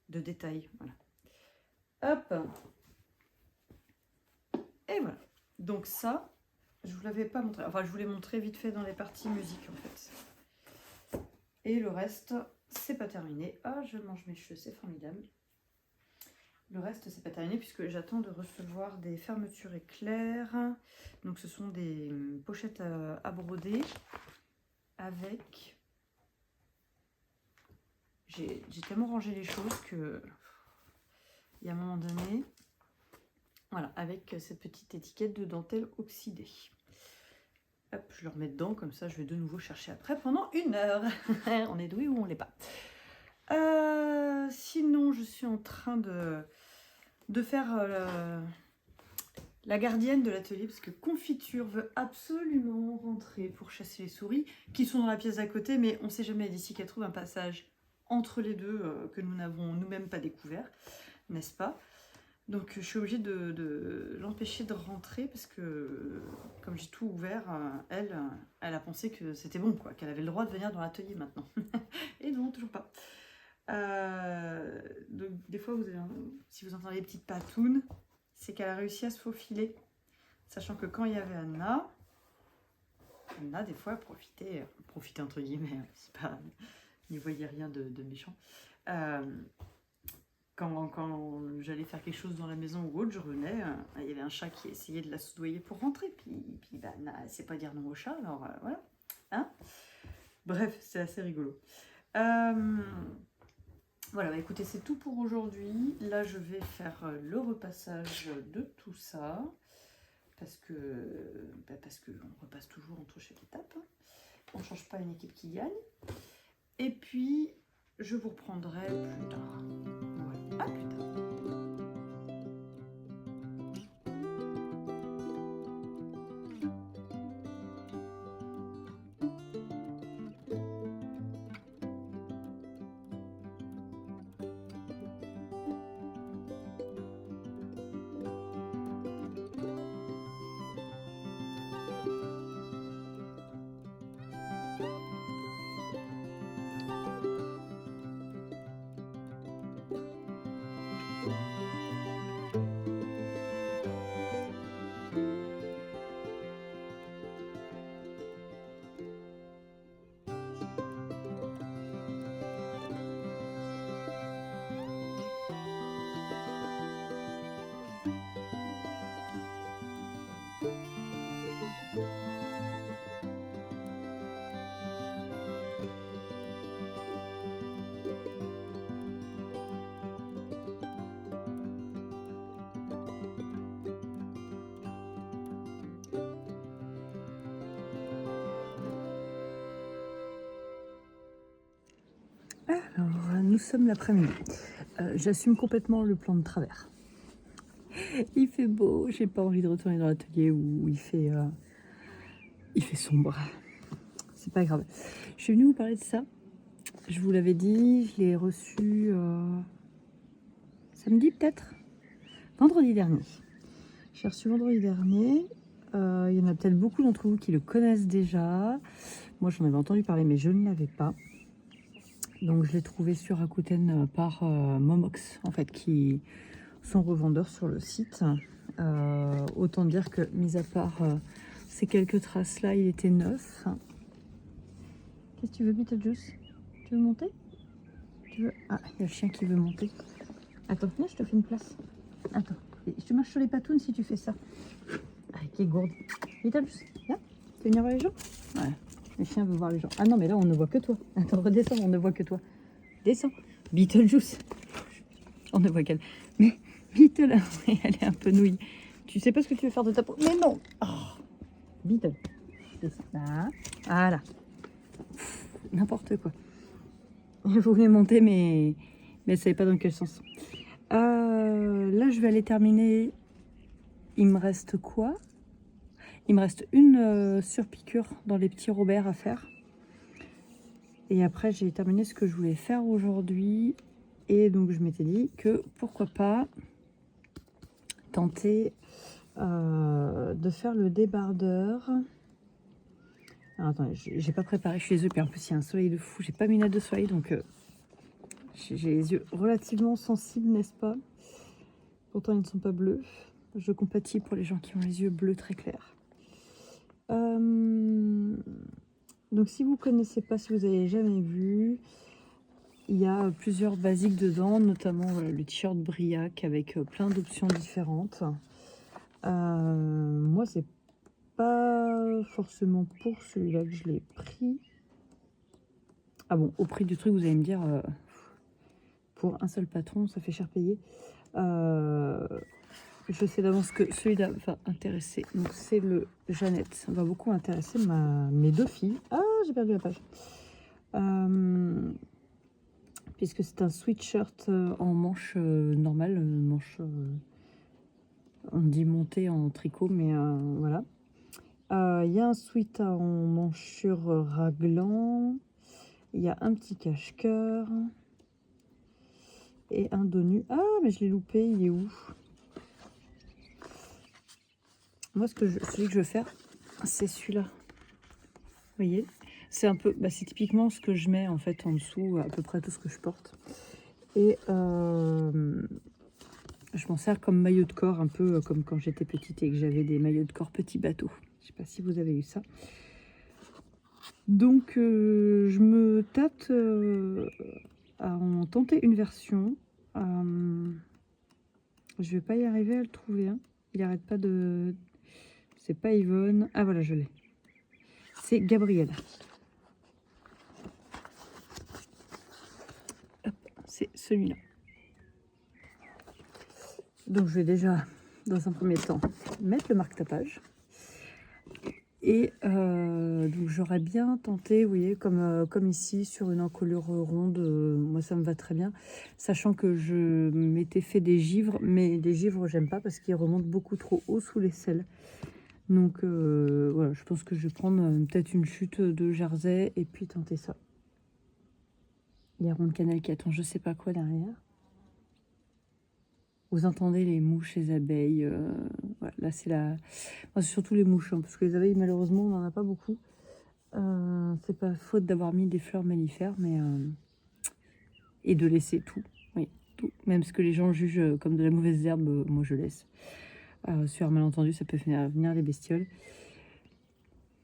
détails. Voilà. Hop. Et voilà. Donc ça, je vous l'avais pas montré. Enfin, je vous l'ai montré vite fait dans les parties musique en fait. Et le reste, c'est pas terminé. Ah, je mange mes cheveux, c'est formidable. Le reste, c'est pas terminé puisque j'attends de recevoir des fermetures éclairs. Donc, ce sont des pochettes à broder avec... J'ai tellement rangé les choses que... Il y a un moment donné... Voilà, avec cette petite étiquette de dentelle oxydée. Hop, je le remets dedans, comme ça je vais de nouveau chercher après pendant 1 heure. On est doué ou on l'est pas. Sinon, je suis en train de faire la gardienne de l'atelier, parce que Confiture veut absolument rentrer pour chasser les souris, qui sont dans la pièce d'à côté, mais on ne sait jamais d'ici qu'elle trouve un passage entre les deux que nous n'avons nous-mêmes pas découvert, n'est-ce pas? Donc je suis obligée de l'empêcher de rentrer parce que comme j'ai tout ouvert, elle a pensé que c'était bon, quoi, qu'elle avait le droit de venir dans l'atelier maintenant. Et non, toujours pas. Donc des fois, si vous entendez des petites patounes, c'est qu'elle a réussi à se faufiler. Sachant que quand il y avait Anna, des fois, elle profitait entre guillemets, c'est pas, n'y voyez rien de méchant. Quand j'allais faire quelque chose dans la maison ou autre, je revenais, il y avait un chat qui essayait de la soudoyer pour rentrer, puis elle ne sait pas dire non au chat, alors voilà. Hein, bref, c'est assez rigolo. Voilà, écoutez, c'est tout pour aujourd'hui. Là, je vais faire le repassage de tout ça, parce que on repasse toujours entre chaque étape. On ne change pas une équipe qui gagne. Et puis, je vous reprendrai plus tard. Voilà, à plus tard. Alors, nous sommes l'après-midi. J'assume complètement le plan de travers. Il fait beau, j'ai pas envie de retourner dans l'atelier où il fait sombre. C'est pas grave. Je suis venue vous parler de ça. Je vous l'avais dit, je l'ai reçu samedi peut-être, vendredi dernier. J'ai reçu vendredi dernier. Il y en a peut-être beaucoup d'entre vous qui le connaissent déjà. Moi, j'en avais entendu parler, mais je ne l'avais pas. Donc, je l'ai trouvé sur Rakuten par Momox, en fait, qui sont revendeurs sur le site. Autant dire que, mis à part ces quelques traces-là, il était neuf. Qu'est-ce que tu veux, Beetlejuice? Tu veux monter? Ah, il y a le chien qui veut monter. Attends, viens, je te fais une place. Attends, je te marche sur les patounes si tu fais ça. Ah, qui est gourde. Beetlejuice, viens. Tu veux venir voir les gens? Ouais. Le chien veut voir les gens. Ah non, mais là, on ne voit que toi. Attends, redescends, on ne voit que toi. Descends. Beetlejuice. On ne voit qu'elle. Mais Beetle, elle est un peu nouille. Tu sais pas ce que tu veux faire de ta peau. Mais non. Oh. Beetle. Descends. Là. Voilà. N'importe quoi. Elle voulait monter, mais elle ne savait pas dans quel sens. Là, je vais aller terminer. Il me reste quoi? Il me reste une surpiqûre dans les petits Robert à faire. Et après, j'ai terminé ce que je voulais faire aujourd'hui. Et donc, je m'étais dit que pourquoi pas tenter de faire le débardeur. Alors, attendez, j'ai pas préparé, je suis désolée, puis en plus il y a un soleil de fou, j'ai pas mis lunettes de soleil, donc j'ai les yeux relativement sensibles, n'est-ce pas? Pourtant ils ne sont pas bleus. Je compatis pour les gens qui ont les yeux bleus très clairs. Donc si vous connaissez pas, si vous avez jamais vu, il y a plusieurs basiques dedans, notamment le t-shirt Briac avec plein d'options différentes. Moi c'est pas forcément pour celui-là que je l'ai pris. Ah bon, au prix du truc, vous allez me dire, pour un seul patron, ça fait cher payer. Je sais d'avance que celui-là va intéresser. Donc c'est le Jeannette. Ça va beaucoup intéresser mes deux filles. Ah, j'ai perdu la page. Puisque c'est un sweatshirt en manche normale, manche, on dit montée en tricot, mais voilà. Il y a un sweat en manchure raglan. Il y a un petit cache-cœur. Et un dos nu. Ah, mais je l'ai loupé, il est où? Moi, celui que je veux faire, c'est celui-là. Vous voyez? C'est un peu, c'est typiquement ce que je mets en fait en dessous, à peu près tout ce que je porte. Et je m'en sers comme maillot de corps, un peu comme quand j'étais petite et que j'avais des maillots de corps petits bateaux. Je sais pas si vous avez eu ça. Donc, je me tâte à en tenter une version. Je vais pas y arriver à le trouver. Hein. Il arrête pas de... C'est pas Yvonne. Ah voilà, je l'ai. C'est Gabrielle. C'est celui-là. Donc je vais déjà, dans un premier temps, mettre le marque-tapage. Et donc j'aurais bien tenté, vous voyez, comme ici, sur une encolure ronde, moi ça me va très bien. Sachant que je m'étais fait des givres, mais les givres j'aime pas parce qu'ils remontent beaucoup trop haut sous les selles. Donc voilà, je pense que je vais prendre peut-être une chute de jersey et puis tenter ça. Il y a Ronde Canal qui attend je sais pas quoi derrière. Vous entendez les mouches, les abeilles. Voilà, là, c'est surtout les mouches, hein, parce que les abeilles, malheureusement, on n'en a pas beaucoup. C'est pas faute d'avoir mis des fleurs mellifères, mais et de laisser tout. Oui, tout. Même ce que les gens jugent comme de la mauvaise herbe, moi, je laisse. Sur un malentendu, ça peut venir les bestioles.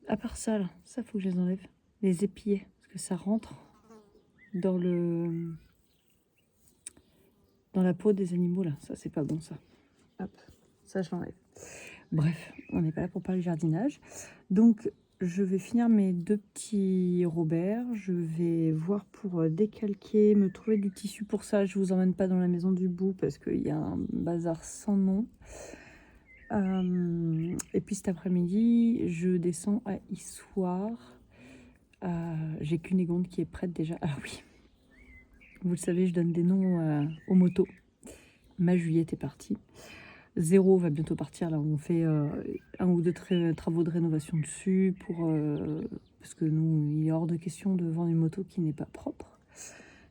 À part ça, là, ça, faut que je les enlève. Les épillets, parce que ça rentre dans la peau des animaux, là. Ça, c'est pas bon, ça. Hop, ça, je l'enlève. Bref, on n'est pas là pour parler jardinage. Donc, je vais finir mes deux petits Robert. Je vais voir pour décalquer, me trouver du tissu pour ça. Je vous emmène pas dans la maison du bout parce qu'il y a un bazar sans nom. Et puis cet après-midi, je descends à Issoire. J'ai Cunégonde qui est prête déjà. Ah oui, Vous le savez, je donne des noms aux motos. Ma Juliette est partie. 0 va bientôt partir. Là, on fait 1 ou 2 travaux de rénovation dessus parce que nous, il est hors de question de vendre une moto qui n'est pas propre.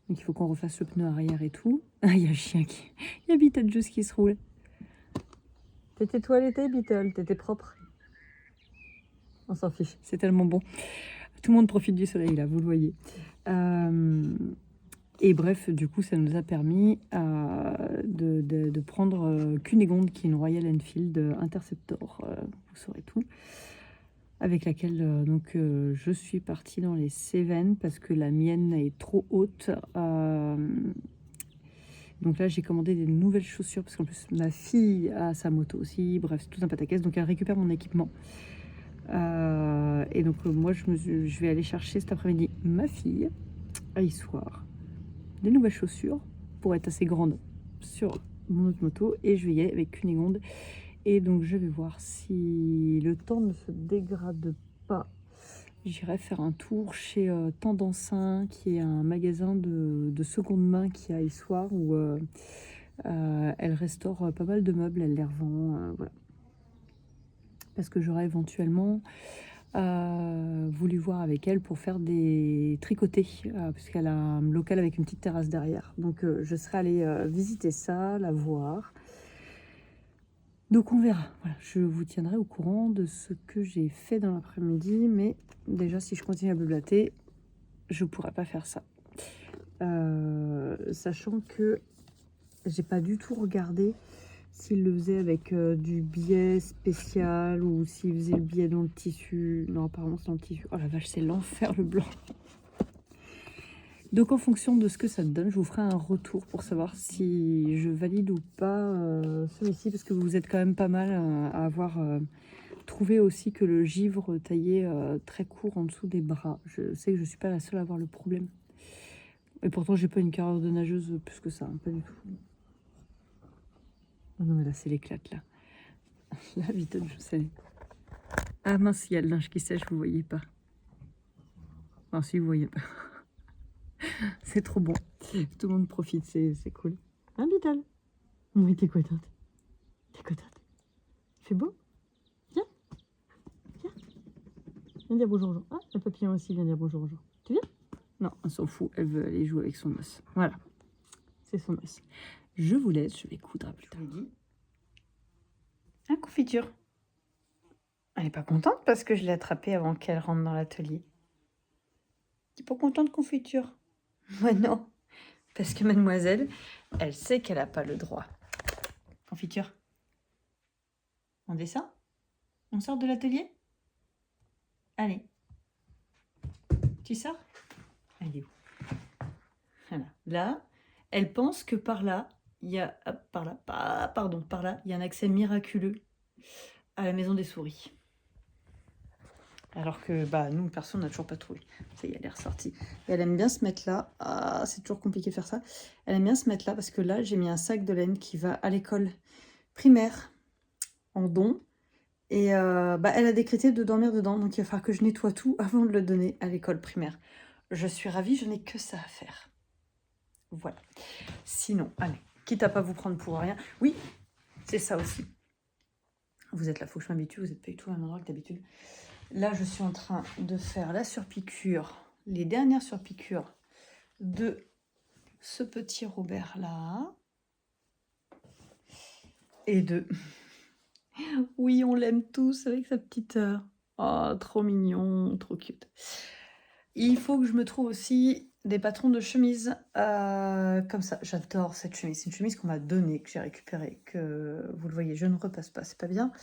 Donc il faut qu'on refasse le pneu arrière et tout. Ah, il y a un chien qui... Il y a Beetlejuice qui se roule. T'étais toiletté, Beetle? T'étais propre? On s'en fiche, c'est tellement bon. Tout le monde profite du soleil, là, vous le voyez. Et bref, du coup, ça nous a permis de prendre Cunégonde, qui est une Royal Enfield Interceptor, vous saurez tout, avec laquelle je suis partie dans les Cévennes parce que la mienne est trop haute. Donc là, j'ai commandé des nouvelles chaussures parce qu'en plus, ma fille a sa moto aussi. Bref, c'est tout un pataquès. Donc elle récupère mon équipement. Et donc moi, je vais aller chercher cet après-midi ma fille à Issoire. Des nouvelles chaussures pour être assez grande sur mon autre moto et je vais y aller avec Cunégonde et donc je vais voir si le temps ne se dégrade pas. J'irai faire un tour chez Tendance 1 qui est un magasin de seconde main qui est à Issoire où elle restaure pas mal de meubles, elle les revend, voilà. Parce que j'aurais éventuellement voulu voir avec elle pour faire des tricotés, puisqu'elle a un local avec une petite terrasse derrière. Donc je serai allée visiter ça, la voir. Donc on verra. Voilà, je vous tiendrai au courant de ce que j'ai fait dans l'après-midi, mais déjà si je continue à blablater, je pourrais pas faire ça. Sachant que j'ai pas du tout regardé s'il le faisait avec du biais spécial ou s'il faisait le biais dans le tissu. Non, apparemment c'est dans le tissu. Oh la vache, c'est l'enfer le blanc. Donc en fonction de ce que ça te donne, je vous ferai un retour pour savoir si je valide ou pas celui-ci, parce que vous êtes quand même pas mal à avoir trouvé aussi que le givre taillé très court en dessous des bras. Je sais que je suis pas la seule à avoir le problème. Et pourtant j'ai pas une carrière de nageuse plus que ça, hein, pas du tout. Oh non mais là c'est l'éclate là. Là vite je sais. Ah mince, il y a le linge qui sèche, vous voyez pas. Enfin si vous voyez pas. C'est trop bon. Tout le monde profite, c'est cool. Hein, Vital? Oui, t'es contente. T'es contente. Il fait beau? Viens. Viens. Viens dire bonjour, bonjour. Ah, le papillon aussi vient dire bonjour, bonjour. Tu viens? Non, elle s'en fout. Elle veut aller jouer avec son os. Voilà. C'est son os. Je vous laisse, je vais coudre à plus tard. Ah, confiture. Elle est pas contente parce que je l'ai attrapée avant qu'elle rentre dans l'atelier. T'es pas contente, confiture? Moi non. Parce que mademoiselle, elle sait qu'elle n'a pas le droit. Confiture. On descend? On sort de l'atelier? Allez. Tu sors? Elle est où? Voilà. Là, elle pense que par là, il y a... par là, par là, il y a un accès miraculeux à la maison des souris. Alors que, nous, personne n'a toujours pas trouvé. Ça y est, elle est ressortie. Et elle aime bien se mettre là. Ah, c'est toujours compliqué de faire ça. Elle aime bien se mettre là parce que là, j'ai mis un sac de laine qui va à l'école primaire en don. Et elle a décrété de dormir dedans. Donc, il va falloir que je nettoie tout avant de le donner à l'école primaire. Je suis ravie, je n'ai que ça à faire. Voilà. Sinon, allez, quitte à pas vous prendre pour rien. Oui, c'est ça aussi. Vous êtes là, faut que je m'habitue. Vous n'êtes pas du tout à un endroit que d'habitude. Là, je suis en train de faire la surpiqûre, les dernières surpiqûres de ce petit Robert-là. Et de... Oui, on l'aime tous avec sa petite heure. Oh, trop mignon, trop cute. Il faut que je me trouve aussi des patrons de chemises comme ça. J'adore cette chemise. C'est une chemise qu'on m'a donnée, que j'ai récupérée, que vous le voyez, je ne repasse pas, c'est pas bien.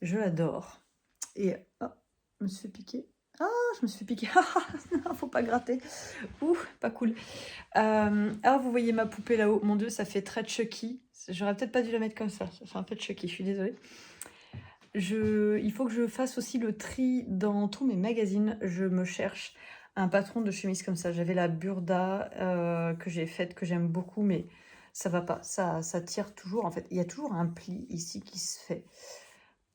Je l'adore. Et... oh, je me suis fait piquer. Ah, je me suis fait piquer. Non, faut pas gratter. Ouh, pas cool. Ah, vous voyez ma poupée là-haut. Mon Dieu, ça fait très Chucky. J'aurais peut-être pas dû la mettre comme ça. Ça fait un peu Chucky, je suis désolée. Il faut que je fasse aussi le tri dans tous mes magazines. Je me cherche un patron de chemise comme ça. J'avais la Burda que j'ai faite, que j'aime beaucoup, mais ça va pas. Ça tire toujours. En fait, il y a toujours un pli ici qui se fait.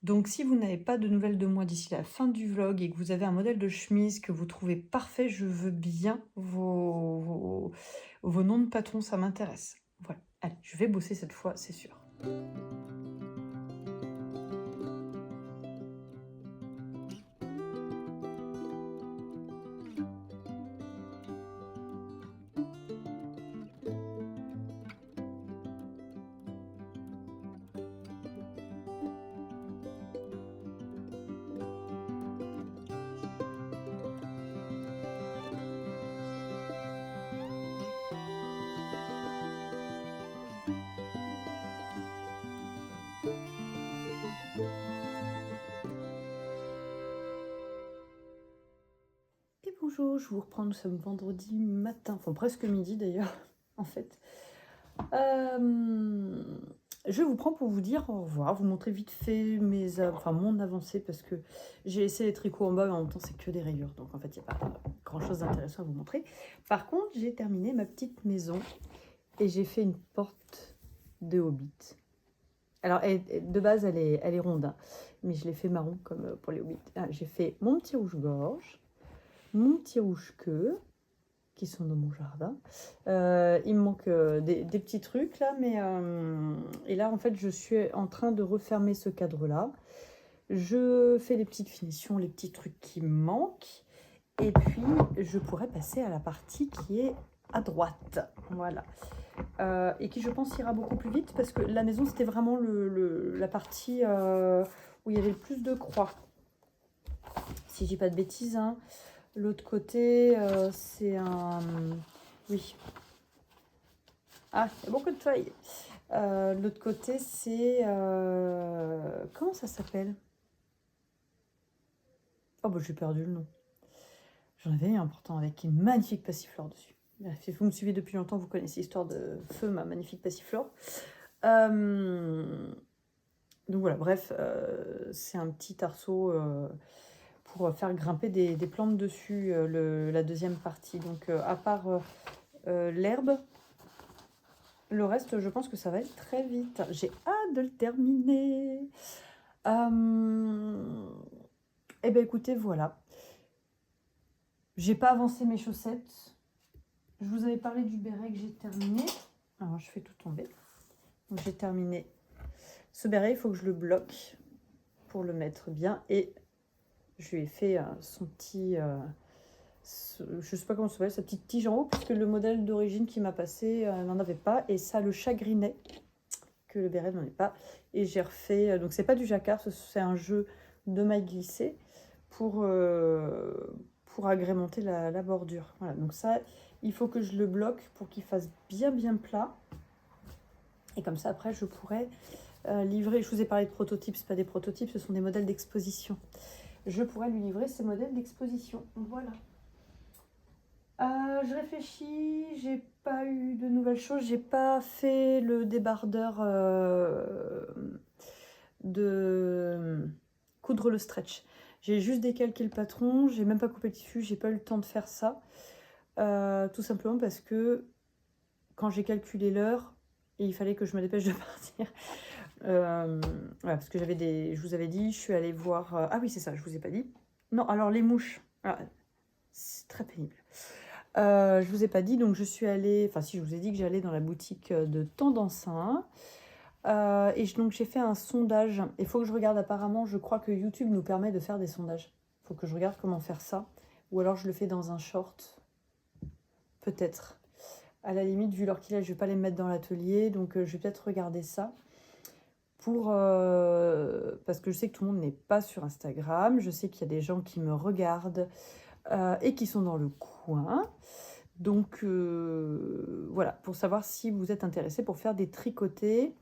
Donc si vous n'avez pas de nouvelles de moi d'ici la fin du vlog et que vous avez un modèle de chemise que vous trouvez parfait, je veux bien vos noms de patrons, ça m'intéresse. Voilà, allez, je vais bosser cette fois, c'est sûr. Et bonjour, je vous reprends, nous sommes vendredi matin, enfin presque midi d'ailleurs, en fait. Je vous prends pour vous dire au revoir, vous montrer vite fait mon avancée parce que j'ai laissé les tricots en bas, mais en même temps c'est que des rayures, donc en fait il n'y a pas grand chose d'intéressant à vous montrer. Par contre, j'ai terminé ma petite maison et j'ai fait une porte de Hobbit. Alors de base elle est ronde, hein, mais je l'ai fait marron comme pour les Hobbits. J'ai fait mon petit rouge-gorge, mon petit rouge-queue, qui sont dans mon jardin. Il me manque des petits trucs là, mais et là en fait je suis en train de refermer ce cadre là. Je fais les petites finitions, les petits trucs qui me manquent, et puis je pourrais passer à la partie qui est à droite, voilà, et qui je pense ira beaucoup plus vite parce que la maison c'était vraiment la partie où il y avait le plus de croix, si je dis pas de bêtises, hein. L'autre côté, c'est un... Oui. Ah, il y a beaucoup de feuilles. L'autre côté, c'est... Comment ça s'appelle? Oh, bah j'ai perdu le nom. J'en avais eu un pourtant avec une magnifique passiflore dessus. Si vous me suivez depuis longtemps, vous connaissez l'histoire de Feu, ma magnifique passiflore. Donc voilà, bref, c'est un petit arceau... pour faire grimper des plantes dessus, la deuxième partie. Donc à part l'herbe, le reste, je pense que ça va être très vite. J'ai hâte de le terminer. Eh bien écoutez, voilà. J'ai pas avancé mes chaussettes. Je vous avais parlé du béret que j'ai terminé. Alors je fais tout tomber. Donc j'ai terminé ce béret, il faut que je le bloque pour le mettre bien. Et je lui ai fait son petit... je sais pas comment ça s'appelle, sa petite tige en haut, puisque le modèle d'origine qui m'a passé n'en avait pas, et ça le chagrinait que le béret n'en ait pas. Et j'ai refait, donc c'est pas du jacquard, c'est un jeu de mailles glissées pour agrémenter la bordure. Voilà, donc ça, il faut que je le bloque pour qu'il fasse bien plat. Et comme ça, après, je pourrais livrer. Je vous ai parlé de prototypes, c'est pas des prototypes, ce sont des modèles d'exposition. Je pourrais lui livrer ces modèles d'exposition. Voilà. Je réfléchis, j'ai pas eu de nouvelles choses, j'ai pas fait le débardeur de coudre le stretch. J'ai juste décalqué le patron, j'ai même pas coupé le tissu, j'ai pas eu le temps de faire ça. Tout simplement parce que quand j'ai calculé l'heure, il fallait que je me dépêche de partir. Voilà, parce que je vous avais dit, je suis allée voir... ah oui, c'est ça, je vous ai pas dit. Non, alors les mouches, c'est très pénible. Je vous ai pas dit, donc je suis allée... Enfin si, je vous ai dit que j'allais dans la boutique de Tendance 1. Et donc j'ai fait un sondage. Il faut que je regarde, apparemment, je crois que YouTube nous permet de faire des sondages. Il faut que je regarde comment faire ça. Ou alors je le fais dans un short. Peut-être. À la limite, vu leur qu'il est, je vais pas les mettre dans l'atelier. Donc je vais peut-être regarder ça. Parce que je sais que tout le monde n'est pas sur Instagram. Je sais qu'il y a des gens qui me regardent et qui sont dans le coin. Donc voilà, pour savoir si vous êtes intéressé pour faire des tricotés.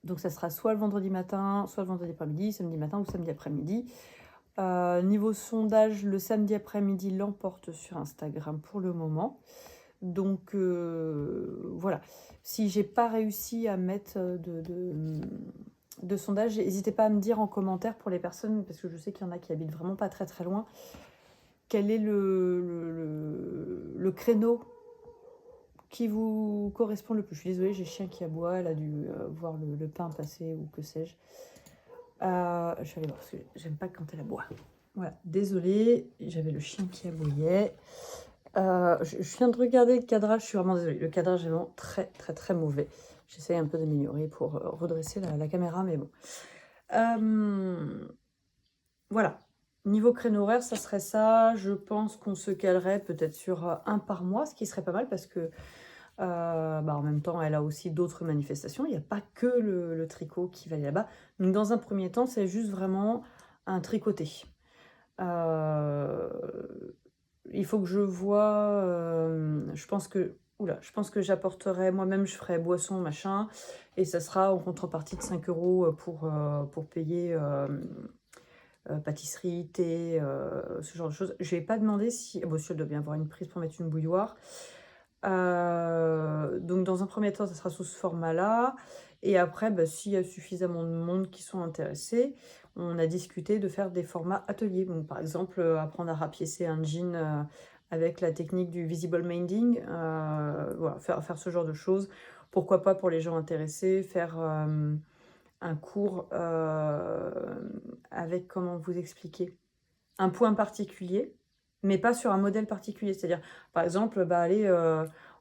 Donc ça sera soit le vendredi matin, soit le vendredi après-midi, samedi matin ou samedi après-midi. Niveau sondage, le samedi après-midi l'emporte sur Instagram pour le moment. Donc voilà, si j'ai pas réussi à mettre de sondage, n'hésitez pas à me dire en commentaire pour les personnes, parce que je sais qu'il y en a qui habitent vraiment pas très loin, quel est le créneau qui vous correspond le plus. Je suis désolée, j'ai le chien qui aboie, elle a dû voir le pain passer ou que sais-je. Je vais aller voir parce que j'aime pas quand elle aboie. Voilà, désolée, j'avais le chien qui aboyait. Je viens de regarder le cadrage, je suis vraiment désolée. Le cadrage est vraiment très très très mauvais. J'essaye un peu d'améliorer pour redresser la caméra, mais bon. Voilà. Niveau créneau horaire, ça serait ça. Je pense qu'on se calerait peut-être sur un par mois, ce qui serait pas mal parce que en même temps, elle a aussi d'autres manifestations. Il n'y a pas que le tricot qui va aller là-bas. Donc, dans un premier temps, c'est juste vraiment un tricoté. Il faut que je vois. Je pense que. Oula, je pense que j'apporterai moi-même, je ferai boisson, machin, et ça sera en contrepartie de 5 € pour payer pâtisserie, thé, ce genre de choses. Je vais pas demander si. Bon, si elle doit bien avoir une prise pour mettre une bouilloire. Donc dans un premier temps, ça sera sous ce format-là. Et après, s'il y a suffisamment de monde qui sont intéressés, on a discuté de faire des formats ateliers. Donc par exemple, apprendre à rapiécer un jean avec la technique du visible mending. Voilà, faire ce genre de choses. Pourquoi pas pour les gens intéressés, faire un cours avec, comment vous expliquer, un point particulier, mais pas sur un modèle particulier. C'est-à-dire, par exemple, allez,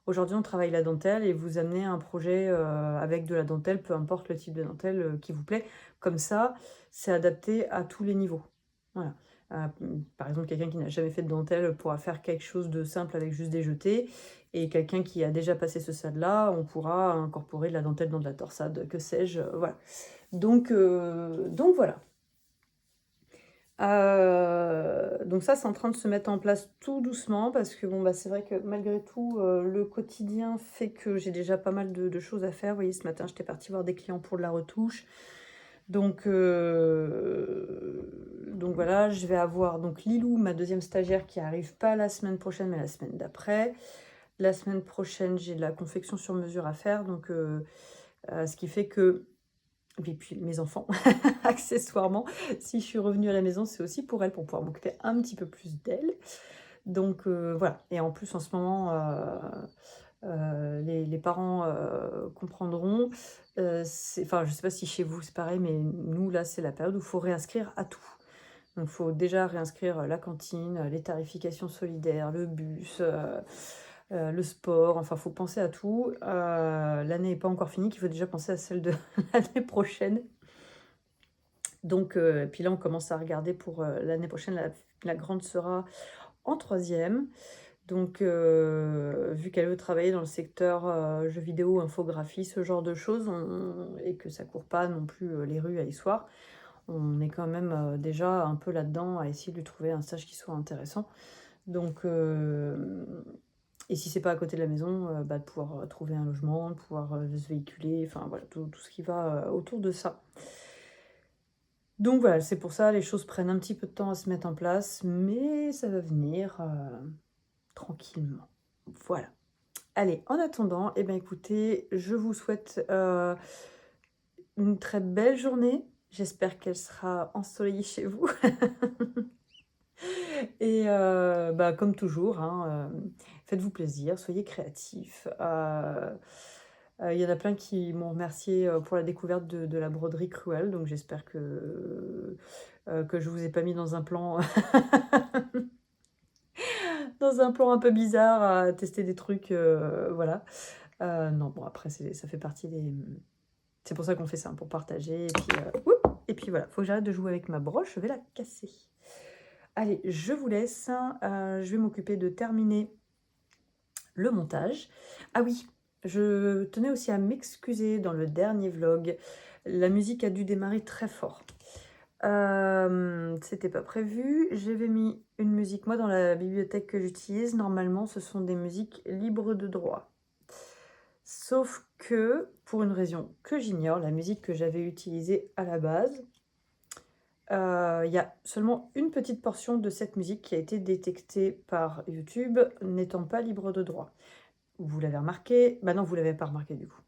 aujourd'hui on travaille la dentelle et vous amenez un projet avec de la dentelle, peu importe le type de dentelle qui vous plaît. Comme ça, c'est adapté à tous les niveaux. Voilà. Par exemple, quelqu'un qui n'a jamais fait de dentelle pourra faire quelque chose de simple avec juste des jetés. Et quelqu'un qui a déjà passé ce stade-là, on pourra incorporer de la dentelle dans de la torsade, que sais-je. Voilà. Donc voilà. Donc ça, c'est en train de se mettre en place tout doucement parce que bon, c'est vrai que malgré tout, le quotidien fait que j'ai déjà pas mal de choses à faire. Vous voyez, ce matin, j'étais partie voir des clients pour de la retouche. Donc voilà, je vais avoir donc Lilou, ma deuxième stagiaire, qui arrive pas la semaine prochaine, mais la semaine d'après. La semaine prochaine, j'ai de la confection sur mesure à faire, donc ce qui fait que... Et puis mes enfants, accessoirement, si je suis revenue à la maison, c'est aussi pour elles, pour pouvoir m'occuper un petit peu plus d'elles. Donc voilà. Et en plus, en ce moment, les parents comprendront. Enfin, je ne sais pas si chez vous c'est pareil, mais nous, là, c'est la période où il faut réinscrire à tout. Donc, il faut déjà réinscrire la cantine, les tarifications solidaires, le bus, le sport. Enfin, il faut penser à tout. L'année n'est pas encore finie, qu'il faut déjà penser à celle de l'année prochaine. Donc, puis là, on commence à regarder pour l'année prochaine. La grande sera en 3e. Donc, vu qu'elle veut travailler dans le secteur jeux vidéo, infographie, ce genre de choses, et que ça court pas non plus les rues à Issoire, on est quand même déjà un peu là-dedans à essayer de lui trouver un stage qui soit intéressant. Donc, et si c'est pas à côté de la maison, de pouvoir trouver un logement, de pouvoir se véhiculer, enfin voilà, tout ce qui va autour de ça. Donc voilà, c'est pour ça, les choses prennent un petit peu de temps à se mettre en place, mais ça va venir tranquillement. Voilà. Allez, en attendant, écoutez, je vous souhaite une très belle journée. J'espère qu'elle sera ensoleillée chez vous. Et comme toujours, hein, faites-vous plaisir, soyez créatifs. Il y en a plein qui m'ont remercié pour la découverte de la broderie Cruelle, donc j'espère que je vous ai pas mis dans un plan dans un plan un peu bizarre à tester des trucs, voilà. Non, bon, après, ça fait partie des... C'est pour ça qu'on fait ça, pour partager. Et puis voilà, faut que j'arrête de jouer avec ma broche, je vais la casser. Allez, je vous laisse. Je vais m'occuper de terminer le montage. Ah oui, je tenais aussi à m'excuser dans le dernier vlog. La musique a dû démarrer très fort. C'était pas prévu. J'avais mis une musique, moi, dans la bibliothèque que j'utilise. Normalement, ce sont des musiques libres de droit. Sauf que, pour une raison que j'ignore, la musique que j'avais utilisée à la base, il y a seulement une petite portion de cette musique qui a été détectée par YouTube n'étant pas libre de droit. Vous l'avez remarqué? Bah non, vous l'avez pas remarqué du coup.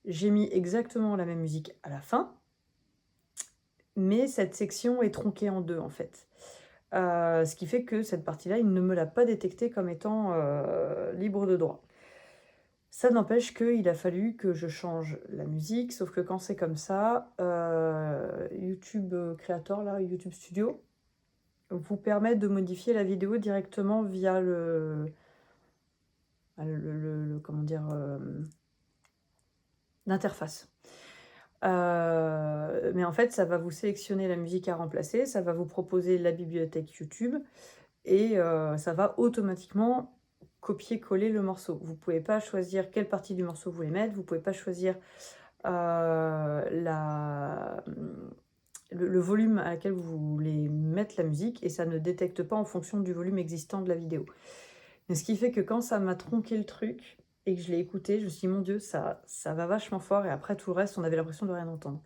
J'ai mis exactement la même musique à la fin, mais cette section est tronquée en deux en fait. Ce qui fait que cette partie-là, il ne me l'a pas détectée comme étant libre de droit. Ça n'empêche qu'il a fallu que je change la musique, sauf que quand c'est comme ça, YouTube Creator, là, YouTube Studio, vous permet de modifier la vidéo directement via comment dire, l'interface. Mais en fait, ça va vous sélectionner la musique à remplacer, ça va vous proposer la bibliothèque YouTube et ça va automatiquement copier-coller le morceau. Vous pouvez pas choisir quelle partie du morceau vous voulez mettre, vous pouvez pas choisir le volume à laquelle vous voulez mettre la musique et ça ne détecte pas en fonction du volume existant de la vidéo. Mais ce qui fait que quand ça m'a tronqué le truc et que je l'ai écouté, je me suis dit: «Mon Dieu, ça va vachement fort» et après tout le reste, on avait l'impression de rien entendre.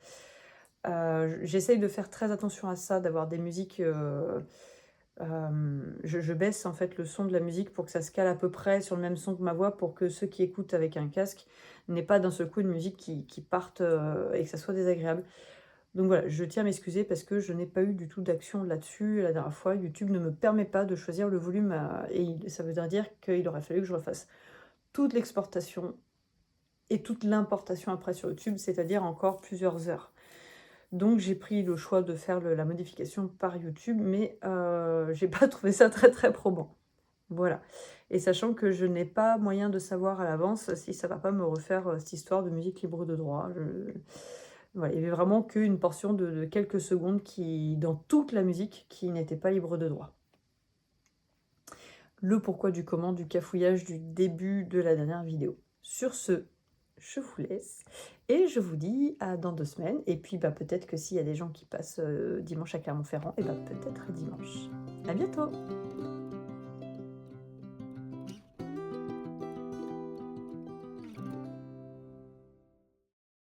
J'essaye de faire très attention à ça, d'avoir des musiques, je baisse en fait le son de la musique pour que ça se cale à peu près sur le même son que ma voix, pour que ceux qui écoutent avec un casque n'aient pas d'un seul coup une musique qui parte, et que ça soit désagréable. Donc voilà, je tiens à m'excuser parce que je n'ai pas eu du tout d'action là-dessus la dernière fois. YouTube ne me permet pas de choisir le volume, ça veut dire qu'il aurait fallu que je refasse toute l'exportation et toute l'importation après sur YouTube, c'est-à-dire encore plusieurs heures. Donc j'ai pris le choix de faire la modification par YouTube, mais j'ai pas trouvé ça très, très probant. Voilà, et sachant que je n'ai pas moyen de savoir à l'avance si ça va pas me refaire, cette histoire de musique libre de droit. Voilà, il y avait vraiment qu'une portion de quelques secondes dans toute la musique, qui n'était pas libre de droit. Le pourquoi du comment du cafouillage du début de la dernière vidéo. Sur ce, je vous laisse et je vous dis à dans 2 semaines et puis, peut-être que s'il y a des gens qui passent, dimanche à Clermont-Ferrand et peut-être dimanche. À bientôt!